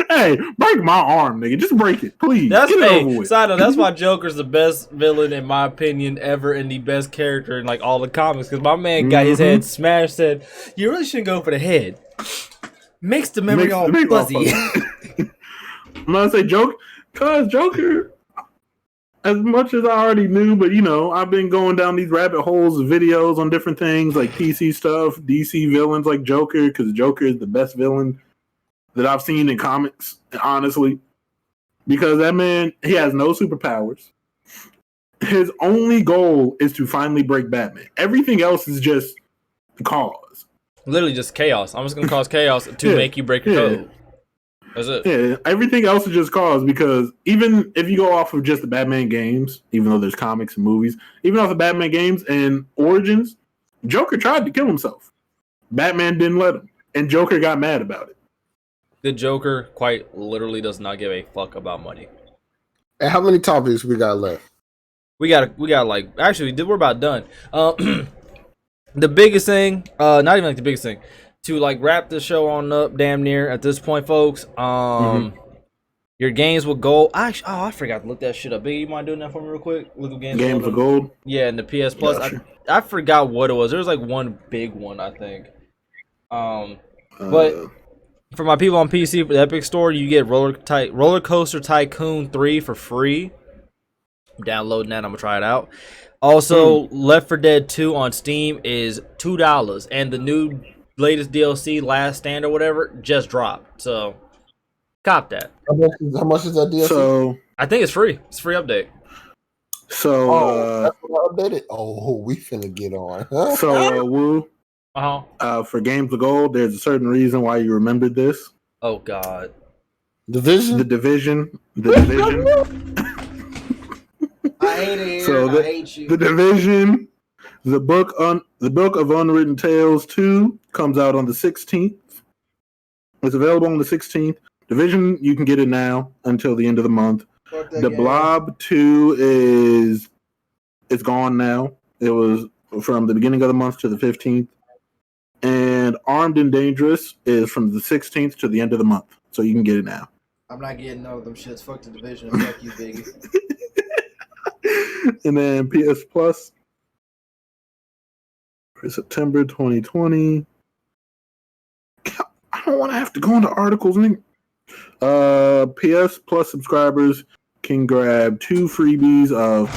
Hey, break my arm, nigga. Just break it, please. That's Get it over with. Side note, that's why Joker's the best villain in my opinion ever, and the best character in like all the comics. Because my man got his head smashed. Said you really shouldn't go for the head. Makes the memory all fuzzy. I'm gonna say Joker. As much as I already knew, but you know, I've been going down these rabbit holes of videos on different things like PC stuff, DC villains like Joker, because Joker is the best villain that I've seen in comics, honestly. Because that man, he has no superpowers. His only goal is to finally break Batman. Everything else is just cause. Literally just chaos. I'm just gonna cause chaos to make you break your code. That's it. Yeah, everything else is just cause, because even if you go off of just the Batman games, even though there's comics and movies, even off the Batman games and Origins, Joker tried to kill himself. Batman didn't let him, and Joker got mad about it. The Joker quite literally does not give a fuck about money. And how many topics we got left? We got like, actually we're about done. The biggest thing, not even like the biggest thing, to like wrap the show on up damn near at this point, folks. Your games with gold. I forgot to look that shit up. Biggie, you mind doing that for me real quick? Look up games with gold. Yeah, and the PS Plus. Gotcha. I forgot what it was. There was like one big one, I think. But for my people on PC, for the Epic Store, you get Roller Coaster Tycoon 3 for free. I'm downloading that. I'm gonna try it out. Also, Left 4 Dead 2 on Steam is $2, and the new latest DLC, Last Stand or whatever, just dropped. So, cop that. How much is that DLC? So I think it's free. It's a free update. So that's what I updated. Oh, we finna get on. Woo. For games of gold, there's a certain reason why you remembered this. Oh God. Division. The Division. I hate it. So I hate you. The Division. The book of Unwritten Tales 2 comes out on the 16th. It's available on the 16th. Division, you can get it now until the end of the month. The Blob 2 it's gone now. It was from the beginning of the month to the 15th. And Armed and Dangerous is from the 16th to the end of the month. So you can get it now. I'm not getting none of them shits. Fuck the Division and fuck you, Biggie. And then PS Plus for September 2020. I don't want to have to go into articles. PS Plus subscribers can grab 2 freebies of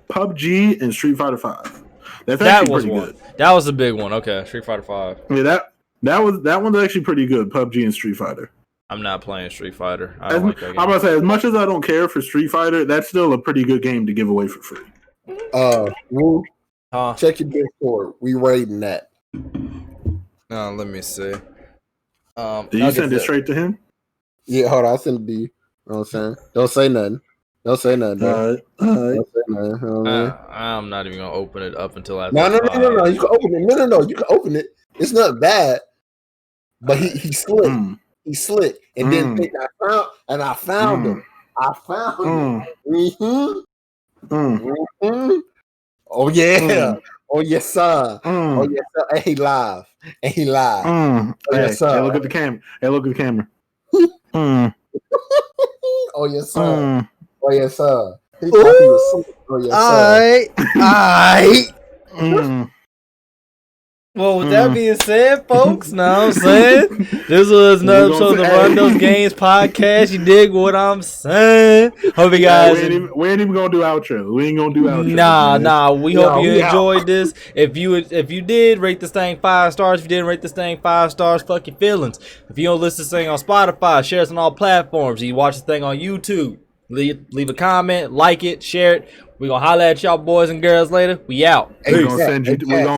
PUBG and Street Fighter 5. That's actually pretty good. That was a big one. Okay, Street Fighter 5. Yeah, that one's actually pretty good. PUBG and Street Fighter. I'm not playing Street Fighter. I'm about to say, as much as I don't care for Street Fighter, that's still a pretty good game to give away for free. Woo, check your Discord. We rating that. Let me see. Did you send it straight to him? Yeah, hold on. I'll send it to you. You know what I'm saying? Don't say nothing. Don't say nothing. All right. Don't say nothing. I'm not even gonna open it up until after. No. You can open it. No. You can open it. It's not bad, but he slick. He slick, and then I found him. I found him. Oh yeah. Oh yes, sir. Oh yes, sir. And he live. Oh yes, sir. Hey, look at the camera. Oh yes, sir. Oh yes, sir. He thought he was slick. Oh yes, sir. Alright. Well, with that being said, folks, know what I'm saying? This was another episode of the Run Those Games podcast. You dig what I'm saying? Hope you guys. We ain't even gonna do outro. We ain't gonna do outro. Nah. We hope you enjoyed this. If you did, rate this thing 5 stars. If you didn't rate this thing 5 stars, fuck your feelings. If you don't listen to this thing on Spotify, share us on all platforms. If you watch this thing on YouTube, leave a comment, like it, share it. We gonna holler at y'all boys and girls later. We out. We're gonna send you.